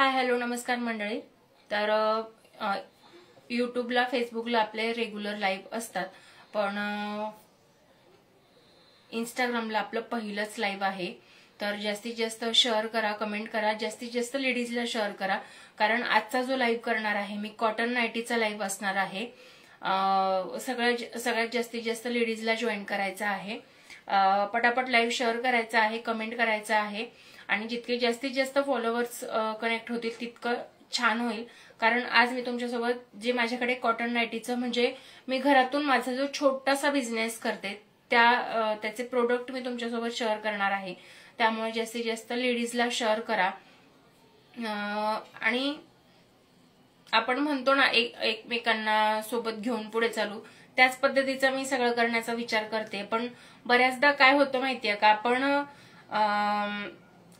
Hi hello नमस्कार मंडळी। तर यूट्यूबला फेसबुकला आपले रेग्युलर लाईव्ह असतात, पण इंस्टाग्रामला आपलं पहिलंच लाईव्ह आहे। तर जास्तीत जास्त शेअर करा, कमेंट करा, जास्तीत जास्त लेडीजला शेअर करा, कारण आजचा जो लाईव्ह करणार आहे मी कॉटन नाईटीचा लाईव्ह असणार आहे। सगळ्यात जास्तीत जास्त लेडीजला जॉईन करायचं आहे। पटापट लाईव्ह शेअर करायचा आहे, कमेंट करायचा आहे आणि जितके जास्तीत जास्त फॉलोअर्स कनेक्ट होतील तितकं छान होईल। कारण आज मी तुमच्यासोबत जे माझ्याकडे कॉटन नाईटीचं म्हणजे मी घरातून माझा जो छोटासा बिझनेस करते त्याचे प्रोडक्ट मी तुमच्यासोबत शेअर करणार आहे। त्यामुळे जास्तीत जास्त लेडीजला शेअर करा आणि आपण म्हणतो ना एकमेकांना सोबत घेऊन पुढे चालू, त्याच पद्धतीचा मी सगळं करण्याचा विचार करते। पण बऱ्याचदा काय होतं माहितीये का,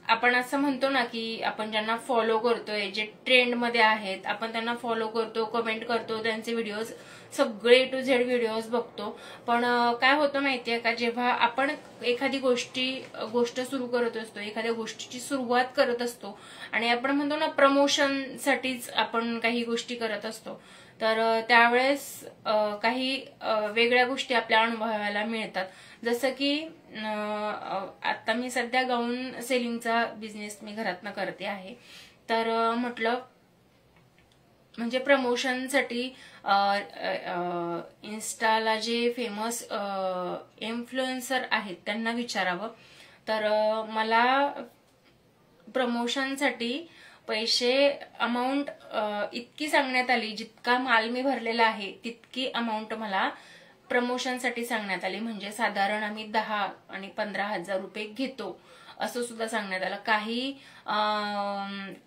आपण असं म्हणतो ना की आपण ज्यांना फॉलो करतोय, जे ट्रेंड मध्ये आहेत, आपण त्यांना फॉलो करतो, कमेंट करतो, त्यांचे व्हिडिओज सगळे टू झेड व्हिडिओज बघतो। पण काय होतं माहितीये का, जेव्हा आपण एखादी गोष्ट सुरू करत असतो, एखाद्या गोष्टीची सुरुवात करत असतो आणि आपण म्हणतो ना प्रमोशनसाठीच आपण काही गोष्टी करत असतो, तर त्यावेळेस काही वेगळ्या गोष्टी आपल्या अनुभवायला मिळतात। जसं की आता मी सध्या गाऊन सेलिंगचा बिझनेस मी घरातनं करते आहे। तर म्हटलं म्हणजे प्रमोशनसाठी इन्स्टाला जे फेमस इन्फ्लुएन्सर आहेत त्यांना विचारावं। तर मला प्रमोशनसाठी पैसे अमाऊंट इतकी सांगण्यात आली, जितका माल मी भरलेला आहे तितकी अमाऊंट मला प्रमोशनसाठी सांगण्यात आली। म्हणजे साधारण आम्ही 10 आणि 15 हजार रुपये घेतो असं सुद्धा सांगण्यात आलं। काही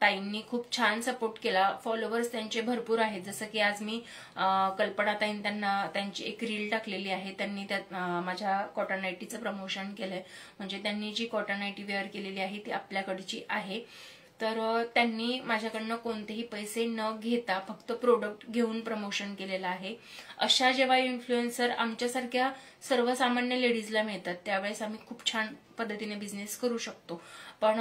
ताईंनी खूप छान सपोर्ट केला, फॉलोअर्स त्यांचे भरपूर आहेत। जसं की आज मी कल्पना ताईं त्यांची एक रील टाकलेली आहे, त्यांनी त्यात माझ्या कॉटन नाईटीचं प्रमोशन केलंय। म्हणजे त्यांनी जी कॉटन नाईटी वेअर केलेली आहे ती आपल्याकडची आहे। तर त्यांनी माझ्याकडनं कोणतेही पैसे न घेता फक्त प्रोडक्ट घेऊन प्रमोशन केलेलं आहे। अशा जेव्हा इन्फ्लुएन्सर आमच्यासारख्या सर्वसामान्य लेडीजला मिळतात त्यावेळेस आम्ही खूप छान पद्धतीने बिझनेस करू शकतो। पण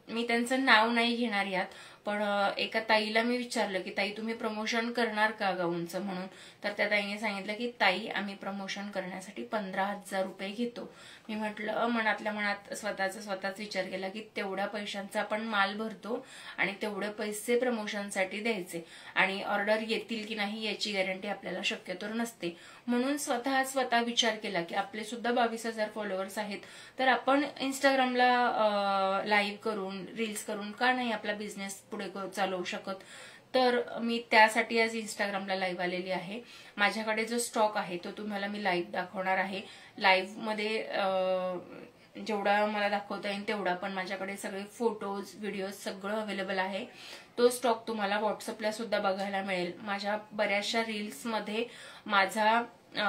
मी त्यांचं नाव नाही घेणार यात, पण एका ताईला मी विचारलं की ताई तुम्ही प्रमोशन करणार का गाऊनचं म्हणून, तर त्या ताईने सांगितलं की ताई आम्ही प्रमोशन करण्यासाठी 15,000 रुपये घेतो। मी म्हटलं मनातल्या मनात स्वतःच विचार केला की तेवढ्या पैशांचा आपण माल भरतो आणि तेवढे पैसे प्रमोशनसाठी द्यायचे आणि ऑर्डर येतील की नाही याची गॅरंटी आपल्याला शक्यतो नसते। म्हणून स्वतः विचार केला की आपले सुद्धा 22,000 फॉलोअर्स आहेत, तर आपण इंस्टाग्रामला लाईव्ह करून रील्स करून का नाही आपला बिझनेस पुढे चालवू शकत। तर मी त्यासाठी आज इंस्टाग्रामला लाईव्ह आलेली आहे। माझ्याकडे जो स्टॉक आहे तो तुम्हाला मी लाईव्ह दाखवणार आहे। लाईव्ह मध्ये जेवढा मला दाखवता येईल तेवढा, पण माझ्याकडे सगळे फोटोज व्हिडिओज सगळं अवेलेबल आहे। तो स्टॉक तुम्हाला व्हॉट्सअपला सुद्धा बघायला मिळेल। माझ्या बऱ्याचशा रील्स मध्ये माझा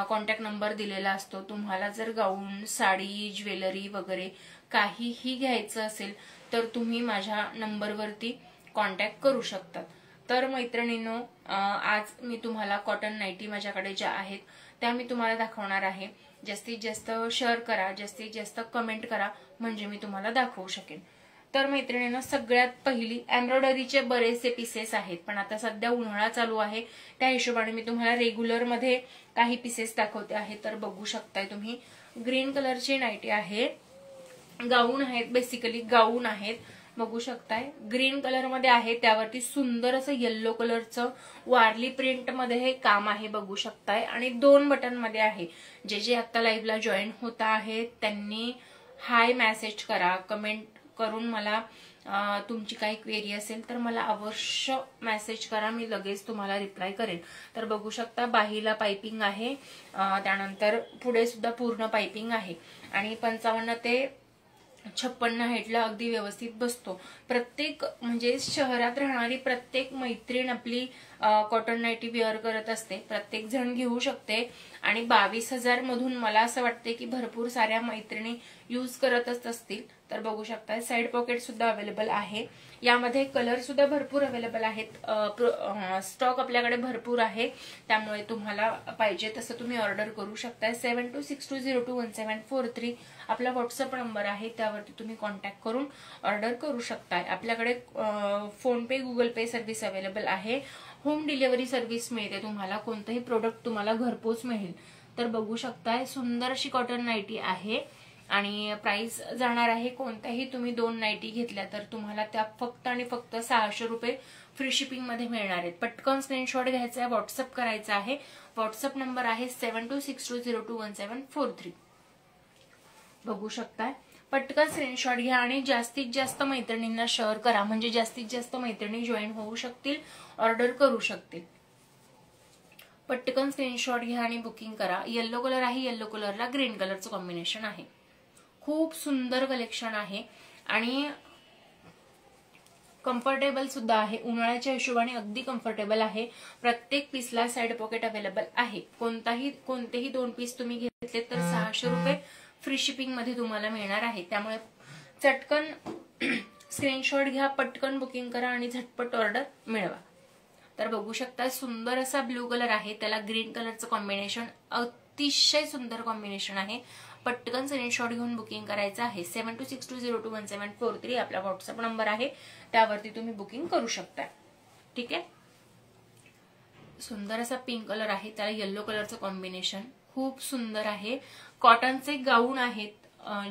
कॉन्टॅक्ट नंबर दिलेला असतो। तुम्हाला जर गाऊन, साडी, ज्वेलरी वगैरे काहीही घ्यायचं असेल तर तुम्ही माझ्या नंबरवरती कॉन्टॅक्ट करू शकतात। तर मैत्रिणींनो, आज मी तुम्हाला कॉटन नाईटी माझ्याकडे ज्या आहेत त्या मी तुम्हाला दाखवणार आहे। जास्तीत जास्त शेअर करा, जास्तीत जास्त कमेंट करा, म्हणजे मी तुम्हाला दाखवू शकेन। तर मैत्रिणींनो, सगळ्यात पहिली एम्ब्रॉयडरीचे बरेचसे पीसेस आहेत, पण आता सध्या उन्हाळा चालू आहे त्या हिशोबाने मी तुम्हाला रेग्युलर मध्ये काही पीसेस दाखवते आहे। तर बघू शकताय तुम्ही, ग्रीन कलरची नाईटी आहे, गाऊन आहेत, बेसिकली गाऊन आहेत, बघू शकताय ग्रीन कलर मध्ये आहे, त्यावरती सुंदर असं येल्लो कलरचं वारली प्रिंट मध्ये हे काम आहे, बघू शकताय। आणि 2 बटन मध्ये आहे। जे आता लाईव्हला जॉईन होता आहेत त्यांनी हाय मेसेज करा, कमेंट करून मला तुमची काही क्वेरी असेल तर मला अवश्य मेसेज करा, मी लगेच तुम्हाला रिप्लाय करेन। तर बघू शकता बाहीला पाइपिंग आहे, त्यानंतर पुढे सुद्धा पूर्ण पाइपिंग आहे आणि 55 ते 56 हाईटला अगदी व्यवस्थित बसतो। प्रत्येक म्हणजे शहरात राहणारी प्रत्येक मैत्रीण आपली कॉटन नाईटी वेअर करत असते, प्रत्येक जण घेऊ शकते आणि 22,000 मधून मला असं वाटते की भरपूर साऱ्या मैत्रिणी यूज करतच असतील। तर बघू शकता साइड पॉकेट सुद्धा अवेलेबल आहे. यामध्ये कलर सुद्धा भरपूर अवेलेबल आहेत. स्टॉक आपल्याकडे भरपूर आहे, त्यामुळे तुम्हाला पाहिजे तसं तुम्ही ऑर्डर करू शकता. 7262021743 आपला व्हॉट्सअप नंबर आहे, त्यावरती तुम्ही कॉन्टॅक्ट करून ऑर्डर करू शकताय. आपल्याकडे फोन पे, गुगल पे सर्व्हिस अवेलेबल आहे. होम डिलिव्हरी सर्व्हिस मिळते तुम्हाला. कोणतंही प्रोडक्ट तुम्हाला घरपोच मिळेल. तर बघू शकताय सुंदर अशी कॉटन नाईटी आहे आणि प्राइस जाणार आहे, कोणत्याही तुम्ही 2 नाईटी घेतल्या तर तुम्हाला त्या फक्त आणि फक्त 600 रुपये फ्री शिपिंग मध्ये मिळणार आहेत. पटकन स्क्रीनशॉट घ्यायचा आहे, व्हॉट्सअप करायचा आहे. व्हॉट्सअप नंबर आहे 7262021743. बघू शकताय. पटकन स्क्रीनशॉट घ्या आणि जास्तीत जास्त मैत्रिणींना शेअर करा, म्हणजे जास्तीत जास्त मैत्रिणी जॉईन होऊ शकतील, ऑर्डर करू शकतील. पटकन स्क्रीनशॉट घ्या आणि बुकिंग करा. येलो कलर आहे, येलो कलरला ग्रीन कलरचं कॉम्बिनेशन आहे. खूप सुंदर कलेक्शन आहे आणि कम्फर्टेबल सुद्धा आहे. उन्हाळ्याच्या हिशोबाने अगदी कम्फर्टेबल आहे. प्रत्येक पीसला साइड पॉकेट अवेलेबल आहे. कोणतेही 2 पीस तुम्ही घेतले तर 600 रुपये फ्री शिपिंग मध्ये तुम्हाला मिळणार आहे. त्यामुळे चटकन स्क्रीनशॉट घ्या, पटकन बुकिंग करा आणि झटपट ऑर्डर मिळवा. तर बघू शकता सुंदर असा ब्लू कलर आहे, त्याला ग्रीन कलरचं कॉम्बिनेशन, अतिशय सुंदर कॉम्बिनेशन आहे. पटकन स्क्रीनशॉट घेऊन बुकिंग करायचं आहे. 7262021743 आपला व्हॉट्सअप नंबर आहे, त्यावरती तुम्ही बुकिंग करू शकता. ठीक आहे. सुंदर असा पिंक कलर आहे, त्याला येलो कलरचं कॉम्बिनेशन, खूप सुंदर आहे. कॉटनचे गाऊन आहेत.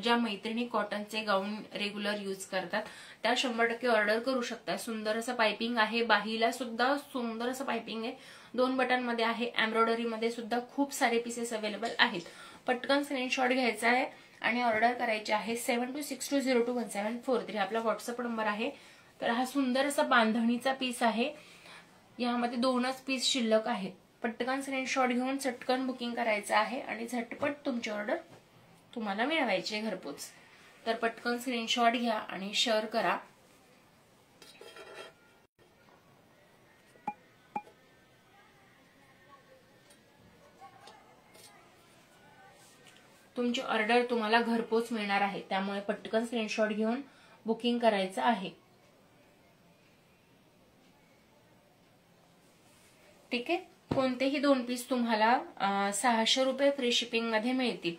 ज्या मैत्रिणी कॉटनचे गाऊन रेग्युलर यूज करतात त्या 100% ऑर्डर करू शकता. सुंदर असं पाइपिंग आहे, बाहीला सुद्धा सुंदर असं पाइपिंग आहे. 2 बटन मध्ये आहे. एम्ब्रॉयडरी मध्ये सुद्धा खूप सारे पीसेस अवेलेबल आहेत. पटकन स्क्रीनशॉट घ्यायचा आहे आणि ऑर्डर करायची आहे. 7262021743 आपला व्हॉट्सअप नंबर आहे. तर हा सुंदर असा बांधणीचा पीस आहे. यामध्ये 2च पीस शिल्लक आहेत. पटकन स्क्रीनशॉट घेऊन चटकन बुकिंग करायचं आहे आणि झटपट तुमची ऑर्डर तुम्हाला मिळवायची घरपोच. तर पटकन स्क्रीनशॉट घ्या आणि शेअर करा. तुमची ऑर्डर तुम्हाला घरपोच मिळणार आहे, त्यामुळे पटकन स्क्रीनशॉट घेऊन बुकिंग करायचं आहे. ठीक आहे. कोणतेही 2 पीस तुम्हाला 600 रुपये फ्री शिपिंग मध्ये मिळतील.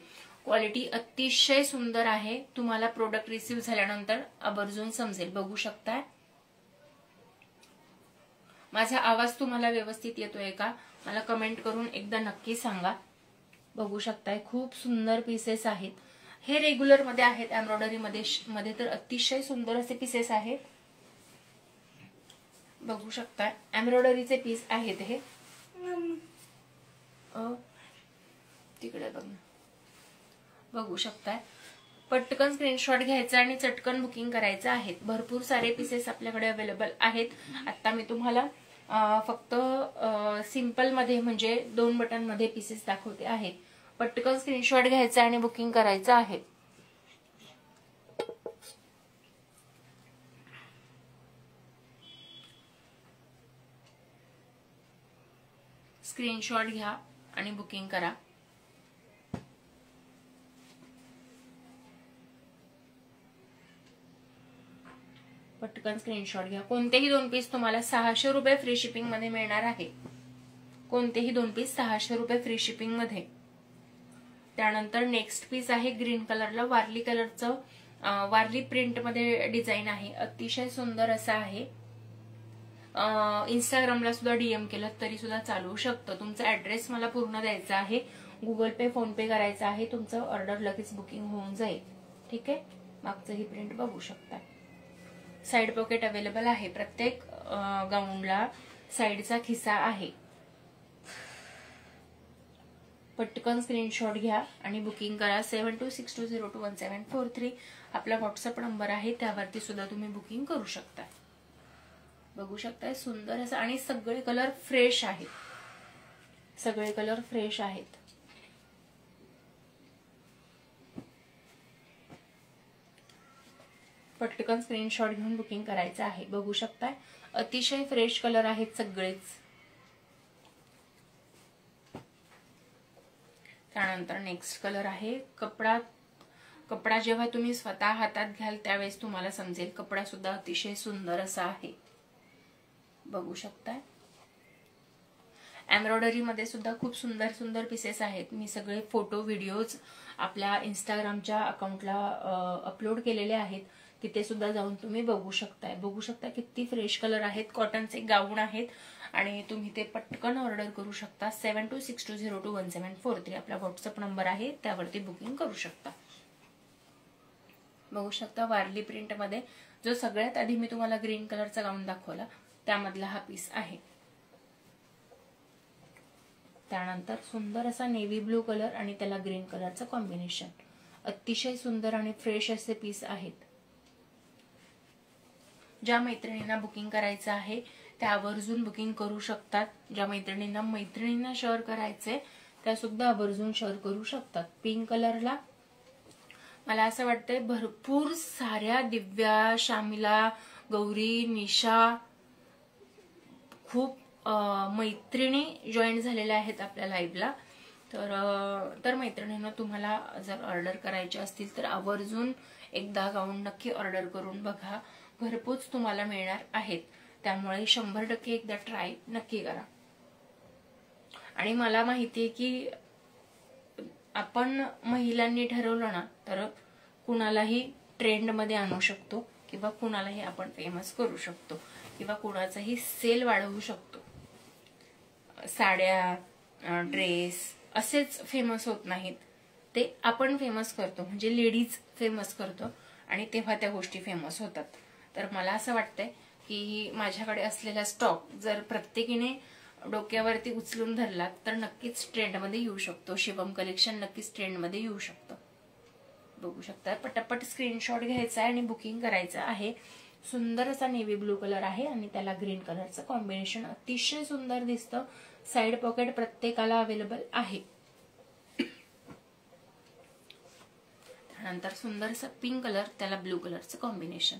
क्वालिटी अतिशय सुंदर आहे. तुम्हाला प्रोडक्ट रिसीव्ह झाल्यानंतर आवर्जून समजेल. बघू शकताय. माझा आवाज तुम्हाला व्यवस्थित येतोय का मला कमेंट करून एकदा नक्की सांगा. बघू शकताय खूप सुंदर पीसेस आहेत. हे रेग्युलर मध्ये आहेत. एम्ब्रॉयडरी मध्ये तर अतिशय सुंदर असे पीसेस आहेत. बघू शकताय एम्ब्रॉयडरीचे पीस आहेत हे. तिकडे बघू शकताय. पटकन स्क्रीनशॉट घ्यायचा आणि चटकन बुकिंग करायचं आहे. भरपूर सारे पीसेस आपल्याकडे अवेलेबल आहेत. आता मी तुम्हाला फक्त सिंपल मध्ये म्हणजे 2 बटन मध्ये पीसेस दाखवते आहेत. पटकन स्क्रीनशॉट घ्यायचा आणि बुकिंग करायचं आहे. स्क्रीनशॉट घ्या आणि बुकिंग करा. पटकन स्क्रीनशॉट घ्या. कोणतेही 2 पीस तुम्हाला 600 रुपये फ्री शिपिंग मध्ये मिळणार आहे. कोणतेही 2 पीस 600 रुपये फ्री शिपिंग मध्ये. त्यानंतर नेक्स्ट पीस आहे ग्रीन कलरला वारली कलरचं वारली प्रिंट मध्ये डिझाईन आहे. अतिशय सुंदर असा आहे. इंस्टाग्रामला सुद्धा डीएम केलं तरी सुद्धा चालू शकतं. तुमचा ऍड्रेस मला पूर्ण द्यायचा आहे. गुगल पे, फोन पे करायचा आहे. तुमचं ऑर्डर लगेच बुकिंग होऊन जाईल. ठीक आहे. मागचं ही प्रिंट बघू शकता. साइड पॉकेट अवेलेबल आहे. प्रत्येक गाऊनला साइडचा खिसा आहे. पटकन स्क्रीनशॉट घ्या आणि बुकिंग करा. 7262021743 आपला व्हॉट्सअप नंबर आहे, त्यावरती सुद्धा तुम्ही बुकिंग करू शकता. बघू शकताय सुंदर असं आणि सगळे कलर फ्रेश आहेत. सगळे कलर फ्रेश आहेत. पटकन स्क्रीनशॉट घेऊन बुकिंग करायचं आहे. बघू शकताय अतिशय फ्रेश कलर आहेत सगळेच. त्यानंतर नेक्स्ट कलर आहे. कपडा कपडा जेव्हा तुम्ही स्वतः हातात घ्याल त्यावेळेस तुम्हाला समजेल कपडा सुद्धा अतिशय सुंदर असा आहे, बघू शकताय। एम्ब्रॉयडरी मध्ये सुद्धा खूप सुंदर सुंदर पीसेस आहेत। मी सगळे फोटो व्हिडिओज आपल्या इंस्टाग्रामच्या अकाउंटला अपलोड केलेले आहेत, तिथे सुद्धा जाऊन तुम्ही बघू शकताय। बघू शकता किती फ्रेश कलर आहेत, कॉटनचे गाऊन आहेत आणि तुम्ही ते पटकन ऑर्डर करू शकता। 7262021743 आपला व्हॉट्सअप नंबर आहे, त्यावरती बुकिंग करू शकता। बघू शकता वारली प्रिंट मध्ये जो सगळ्यात आधी मी तुम्हाला ग्रीन कलरचा गाऊन दाखवला त्यामधला हा पीस आहे। त्यानंतर सुंदर असा नेव्ही ब्लू कलर आणि त्याला ग्रीन कलरचं कॉम्बिनेशन, अतिशय सुंदर आणि फ्रेश असे पीस आहेत। ज्या मैत्रिणींना बुकिंग करायचं आहे त्या आवर्जून बुकिंग करू शकतात। ज्या मैत्रिणींना शेअर करायचे त्या सुद्धा आवर्जून शेअर करू शकतात। पिंक कलरला मला असं वाटतंय भरपूर साऱ्या दिव्या, शामिला, गौरी, निशा खूप मैत्रिणी जॉईन झालेल्या आहेत आपल्या लाईव्हला। तर मैत्रिणींना तुम्हाला जर ऑर्डर करायचे असतील तर आवर्जून एकदा गाऊन नक्की ऑर्डर करून बघा, घरपोच तुम्हाला मिळणार आहेत। त्यामुळे 100% एकदा ट्राय नक्की करा। आणि मला माहितीये की आपण महिलांनी ठरवलं ना तर कुणालाही ट्रेंड मध्ये आणू शकतो किंवा कुणालाही आपण फेमस करू शकतो किंवा कुणाचाही सेल वाढवू शकतो। साड्या, ड्रेस असेच फेमस होत नाहीत, ते आपण फेमस करतो, म्हणजे लेडीज फेमस करतो आणि तेव्हा त्या गोष्टी फेमस होतात। तर मला असं वाटतंय की माझ्याकडे असलेला स्टॉक जर प्रत्येकीने डोक्यावरती उचलून धरला तर नक्कीच ट्रेंडमध्ये येऊ शकतो। शिवम कलेक्शन नक्कीच ट्रेंडमध्ये येऊ शकतं। बघू शकता पटापट स्क्रीनशॉट घ्यायचा आहे आणि बुकिंग करायचं आहे। सुंदर असा नेव्ही ब्लू कलर आहे आणि त्याला ग्रीन कलरचं कॉम्बिनेशन अतिशय सुंदर दिसतं। साइड पॉकेट प्रत्येकाला अवेलेबल आहे। त्यानंतर सुंदर असं पिंक कलर त्याला ब्लू कलरचं कॉम्बिनेशन,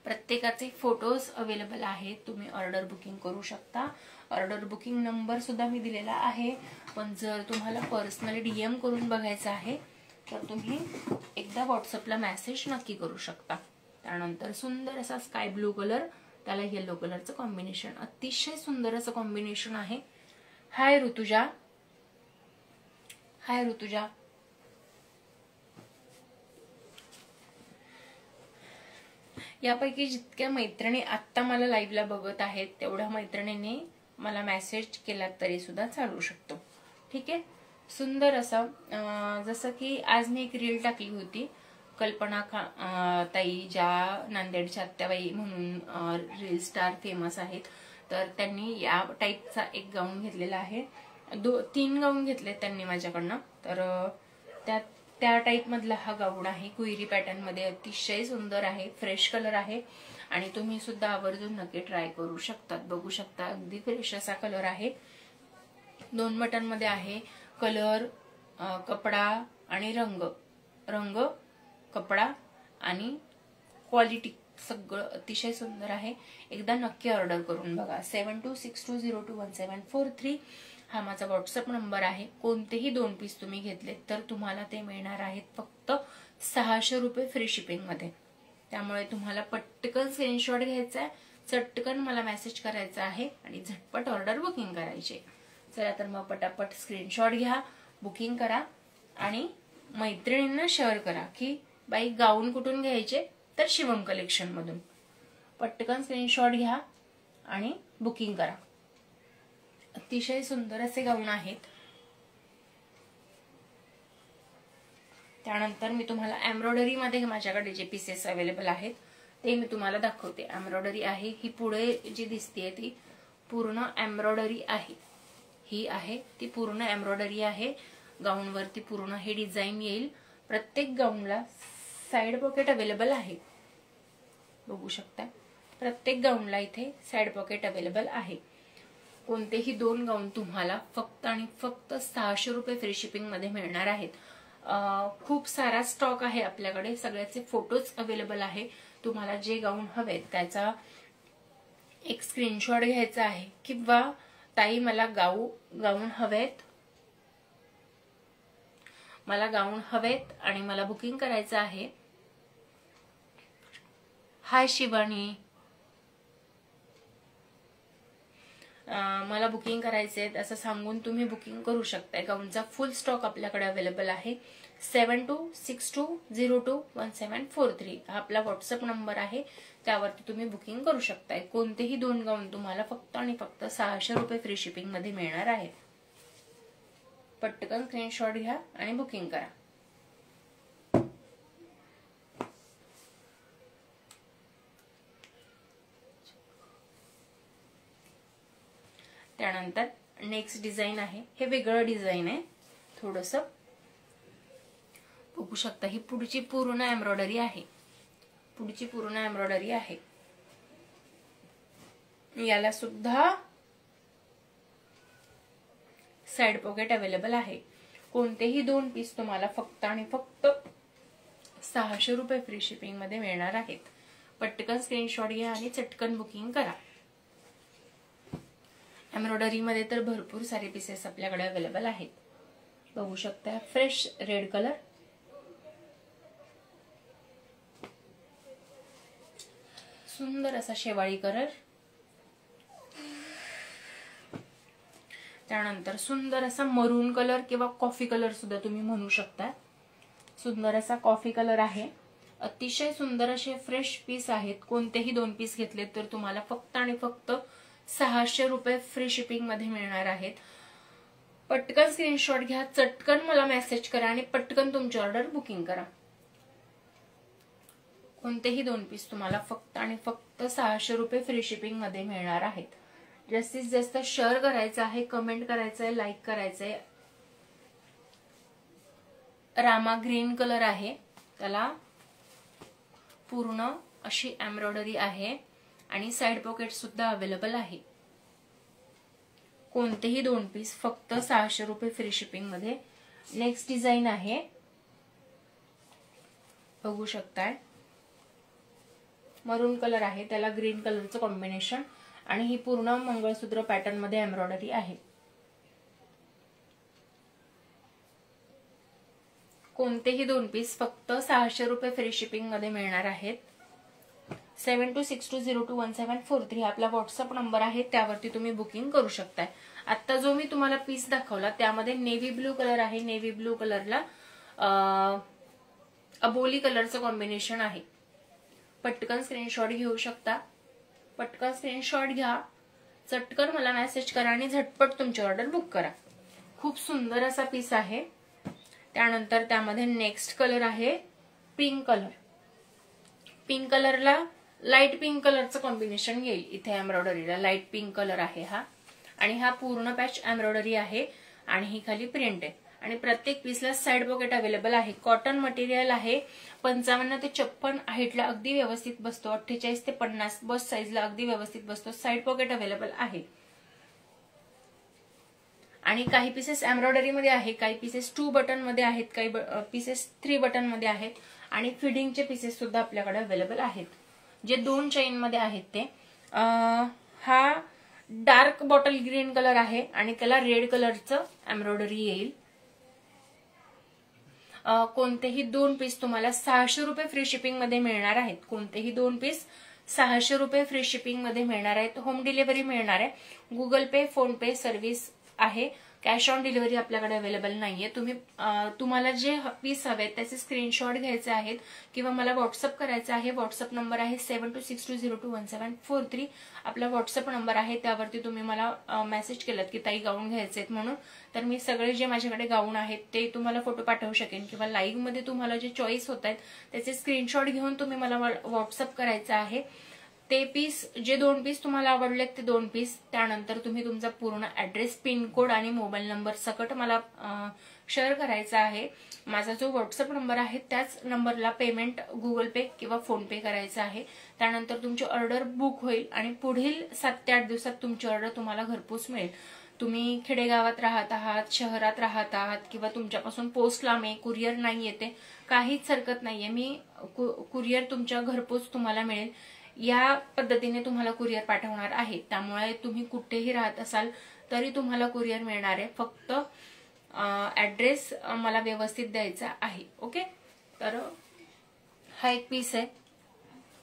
प्रत्येकाचे फोटोज अवेलेबल आहेत, तुम्ही ऑर्डर बुकिंग करू शकता। ऑर्डर बुकिंग नंबर सुद्धा मी दिलेला आहे, पण जर तुम्हाला पर्सनली DM करून बघायचं आहे तर तुम्ही एकदा व्हॉट्सअपला मेसेज नक्की करू शकता। त्यानंतर सुंदर असा स्काय ब्लू कलर त्याला येलो कलरचं कॉम्बिनेशन, अतिशय सुंदर असं कॉम्बिनेशन आहे। हाय ऋतुजा, हाय ऋतुजा। यापैकी जितक्या मैत्रिणी आता मला लाईव्हला बघत आहेत तेवढ्या मैत्रिणींनी मला मेसेज केला तरी सुद्धा चालू शकतो, ठीक आहे। सुंदर असं जसं की आज मी एक रील टाकली होती, कल्पना ताई ज्या नांदेडच्या आत्याबाई म्हणून रील स्टार फेमस आहेत, तर त्यांनी या टाईपचा एक गाऊन घेतलेला आहे। 3 गाऊन घेतले त्यांनी माझ्याकडनं, तर त्या टाईप मधला हा गाऊन आहे। कुईरी पॅटर्न मध्ये अतिशय सुंदर आहे, फ्रेश कलर आहे आणि तुम्ही सुद्धा आवर्जून नक्की ट्राय करू शकतात। बघू शकता अगदी फ्रेश असा कलर आहे, 2 बटन मध्ये आहे। कलर, कपडा आणि रंग, कपडा आणि क्वालिटी सगळं अतिशय सुंदर आहे। एकदा नक्की ऑर्डर करून बघा। 7262021743 हा माझा व्हॉट्सअप नंबर आहे। कोणतेही 2 पीस तुम्ही घेतले तर तुम्हाला ते मिळणार आहेत फक्त 600 रुपये फ्री शिपिंग मध्ये। त्यामुळे तुम्हाला पटकन स्क्रीनशॉट घ्यायचा आहे, चटकन मला मेसेज करायचा आहे आणि झटपट ऑर्डर बुकिंग करायची। चला तर मग पटापट स्क्रीनशॉट घ्या, बुकिंग करा आणि मैत्रिणींना शेअर करा की बाई गाऊन कुठून घ्यायचे, तर शिवम कलेक्शन मधून। पटकन स्क्रीनशॉट घ्या आणि बुकिंग करा। अतिशय सुंदर असे गाऊन आहेत। त्यानंतर मी तुम्हाला एम्ब्रॉयडरी मध्ये माझ्याकडे जे पीसेस अवेलेबल आहेत ते मी तुम्हाला दाखवते। एम्ब्रॉयडरी आहे ही, पुढे जी दिसतेय ती पूर्ण एम्ब्रॉयडरी आहे, ही आहे ती पूर्ण एम्ब्रॉयडरी आहे। गाऊन वरती पूर्ण हे डिझाइन येईल। प्रत्येक गाऊनला साइड पॉकेट अवेलेबल आहे, बघू शकता प्रत्येक गाऊनला इथे साइड पॉकेट अवेलेबल आहे। कोणतेही 2 गाऊन तुम्हाला फक्त आणि फक्त 600 रुपये फ्री शिपिंग मध्ये मिळणार आहेत। खूप सारा स्टॉक आहे आपल्याकडे, सगळ्याचे फोटोज अवेलेबल आहे। तुम्हाला जे गाऊन हवे त्याचा एक स्क्रीनशॉट घ्यायचा आहे किंवा ताई मला गाऊन हवेत, मला गाऊन हवेत आणि मला बुकिंग करायचं आहे. हाय शिवानी, मला बुकिंग करायचे आहेत असं सांगून तुम्ही बुकिंग करू शकताय. गाऊनचा फुल स्टॉक आपल्याकडे अवेलेबल आहे. 7262021743 हा आपला व्हॉट्सअप नंबर आहे, त्यावरती तुम्ही बुकिंग करू शकताय. कोणतेही 2 गाऊन तुम्हाला फक्त आणि फक्त 600 रुपये फ्री शिपिंग मध्ये मिळणार आहे. पटकन स्क्रीनशॉट घ्या आणि बुकिंग करा. त्यानंतर नेक्स्ट डिझाईन आहे, हे वेगळं डिझाईन आहे थोडस, बघू शकता. ही पुढची पूर्ण एम्ब्रॉयडरी आहे. पुढची पूर्ण एम्ब्रॉयडरी आहे. याला सुद्धा साइड पॉकेट अवेलेबल आहे. कोणतेही 2 पीस तुम्हाला फक्त आणि फक्त 600 रुपये फ्री शिपिंग मध्ये मिळणार आहेत. पटकन स्क्रीनशॉट घ्या आणि चटकन बुकिंग करा. एम्ब्रॉयडरी मध्ये तर भरपूर सारे पीसेस आपल्याकडे अवेलेबल आहेत. बघू शकता फ्रेश रेड कलर, सुंदर असा शेवाळी कलर, त्यानंतर सुंदर असा मरून कलर किंवा कॉफी कलर सुद्धा तुम्ही म्हणू शकता. सुंदर असा कॉफी कलर आहे. अतिशय सुंदर असे फ्रेश पीस आहेत. कोणतेही 2 पीस घेतले तर तुम्हाला फक्त आणि फक्त 600 रुपये फ्री शिपिंग मध्ये मिळणार आहेत. पटकन स्क्रीनशॉट घ्या, चटकन मला मेसेज करा आणि पटकन तुमची ऑर्डर बुकिंग करा. कोणतेही 2 पीस तुम्हाला फक्त आणि फक्त 600 रुपये फ्री शिपिंग मध्ये मिळणार आहेत. जास्तीत जास्त शेअर करायचं आहे, कमेंट करायचं आहे, लाईक करायचं आहे. रामा ग्रीन कलर आहे, त्याला पूर्ण अशी एम्ब्रॉयडरी आहे आणि साइड पॉकेट सुद्धा अवेलेबल आहे. कोणतेही 2 पीस फक्त 600 रुपये फ्री शिपिंग मध्ये. नेक्स्ट डिझाईन आहे, बघू शकताय. मरून कलर आहे, त्याला ग्रीन कलरचं कॉम्बिनेशन आणि ही पूर्ण मंगळसूत्र पॅटर्न मध्ये एम्ब्रॉयडरी आहे. कोणतेही 2 पीस फक्त 600 रुपये फ्री शिपिंग मध्ये मिळणार आहेत. 7262021743 आपला व्हॉट्सअप नंबर आहे, त्यावरती तुम्ही बुकिंग करू शकताय. आता जो मी तुम्हाला पीस दाखवला त्यामध्ये नेव्ही ब्लू कलर आहे. नेव्ही ब्लू कलरला अबोली कलरचं कॉम्बिनेशन आहे. पटकन स्क्रीनशॉट घेऊ शकता. पटकन स्क्रीनशॉट घ्या, चटकन मला मेसेज करा आणि झटपट तुमची ऑर्डर बुक करा. खूप सुंदर असा पीस आहे. त्यानंतर त्यामध्ये नेक्स्ट कलर आहे पिंक कलर. पिंक कलरला लाईट पिंक कलरचं कॉम्बिनेशन येईल. इथे एम्ब्रॉयडरीला लाईट पिंक कलर आहे हा, आणि हा पूर्ण पॅच एम्ब्रॉयडरी आहे आणि ही खाली प्रिंट आहे. आणि प्रत्येक पीसला साइड पॉकेट अवेलेबल आहे. कॉटन मटेरियल आहे. 55 ते 56 हाईटला अगदी व्यवस्थित बसतो. 48 ते 50 बस साईजला अगदी व्यवस्थित बसतो. साइड पॉकेट अवेलेबल आहे. आणि काही पीसेस एम्ब्रॉयडरी मध्ये आहे, काही पीसेस 2 बटन मध्ये आहेत, काही पीसेस 3 बटन मध्ये आहेत आणि फिडिंगचे पीसेस सुद्धा आपल्याकडे अवेलेबल आहेत. जे 2 चेन मध्ये आहेत ते. हा डार्क बॉटल ग्रीन कलर आहे आणि त्याला रेड कलरचं एम्ब्रॉयडरी येईल. कोणतेही 2 पीस तुम्हाला 600 रुपये फ्री शिपिंग मध्ये मिळणार आहेत. कोणतेही 2 पीस 600 रुपये फ्री शिपिंग मध्ये मिळणार आहेत. होम डिलिव्हरी मिळणार आहे. गुगल पे, फोन पे सर्व्हिस आहे. कॅश ऑन डिलिव्हरी आपल्याकडे अवेलेबल नाहीये. तुम्हाला जे पीस हवेत त्याचे स्क्रीनशॉट घ्यायचे आहेत किंवा मला व्हॉट्सअप करायचं आहे. व्हॉट्सअप नंबर आहे 7262021743 आपला व्हॉट्सअप नंबर आहे. त्यावरती तुम्ही मला मेसेज केलात की ताई गाऊन घ्यायचे आहेत म्हणून, तर मी सगळे जे माझ्याकडे गाऊन आहेत ते तुम्हाला फोटो पाठवू शकेन किंवा लाईव्ह मध्ये तुम्हाला जे चॉईस होत आहेत त्याचे स्क्रीनशॉट घेऊन तुम्ही मला व्हॉट्सअप करायचं आहे. ते पीस, जे 2 पीस तुम्हाला आवडलेत ते 2 पीस, त्यानंतर तुम्ही तुमचा पूर्ण ऍड्रेस, पिनकोड आणि मोबाईल नंबर सकट मला शेअर करायचा आहे. माझा जो व्हॉट्सअप नंबर आहे त्याच नंबरला पेमेंट गुगल पे किंवा फोन पे करायचं आहे. त्यानंतर तुमची ऑर्डर बुक होईल आणि पुढील 7 ते 8 दिवसात तुमची ऑर्डर तुम्हाला घरपोच मिळेल. तुम्ही खेडेगावात राहत आहात, शहरात राहत आहात किंवा तुमच्यापासून पोस्ट लांब आहे, कुरिअर नाही येते, काहीच हरकत नाहीये. मी कुरिअर तुमच्या घरपोच तुम्हाला मिळेल या पद्धतीने तुम्हाला कुरिअर पाठवणार आहे. त्यामुळे तुम्ही कुठेही राहत असाल तरी तुम्हाला कुरिअर मिळणार आहे. फक्त ऍड्रेस मला व्यवस्थित द्यायचा आहे. ओके, तर हा एक पीस आहे.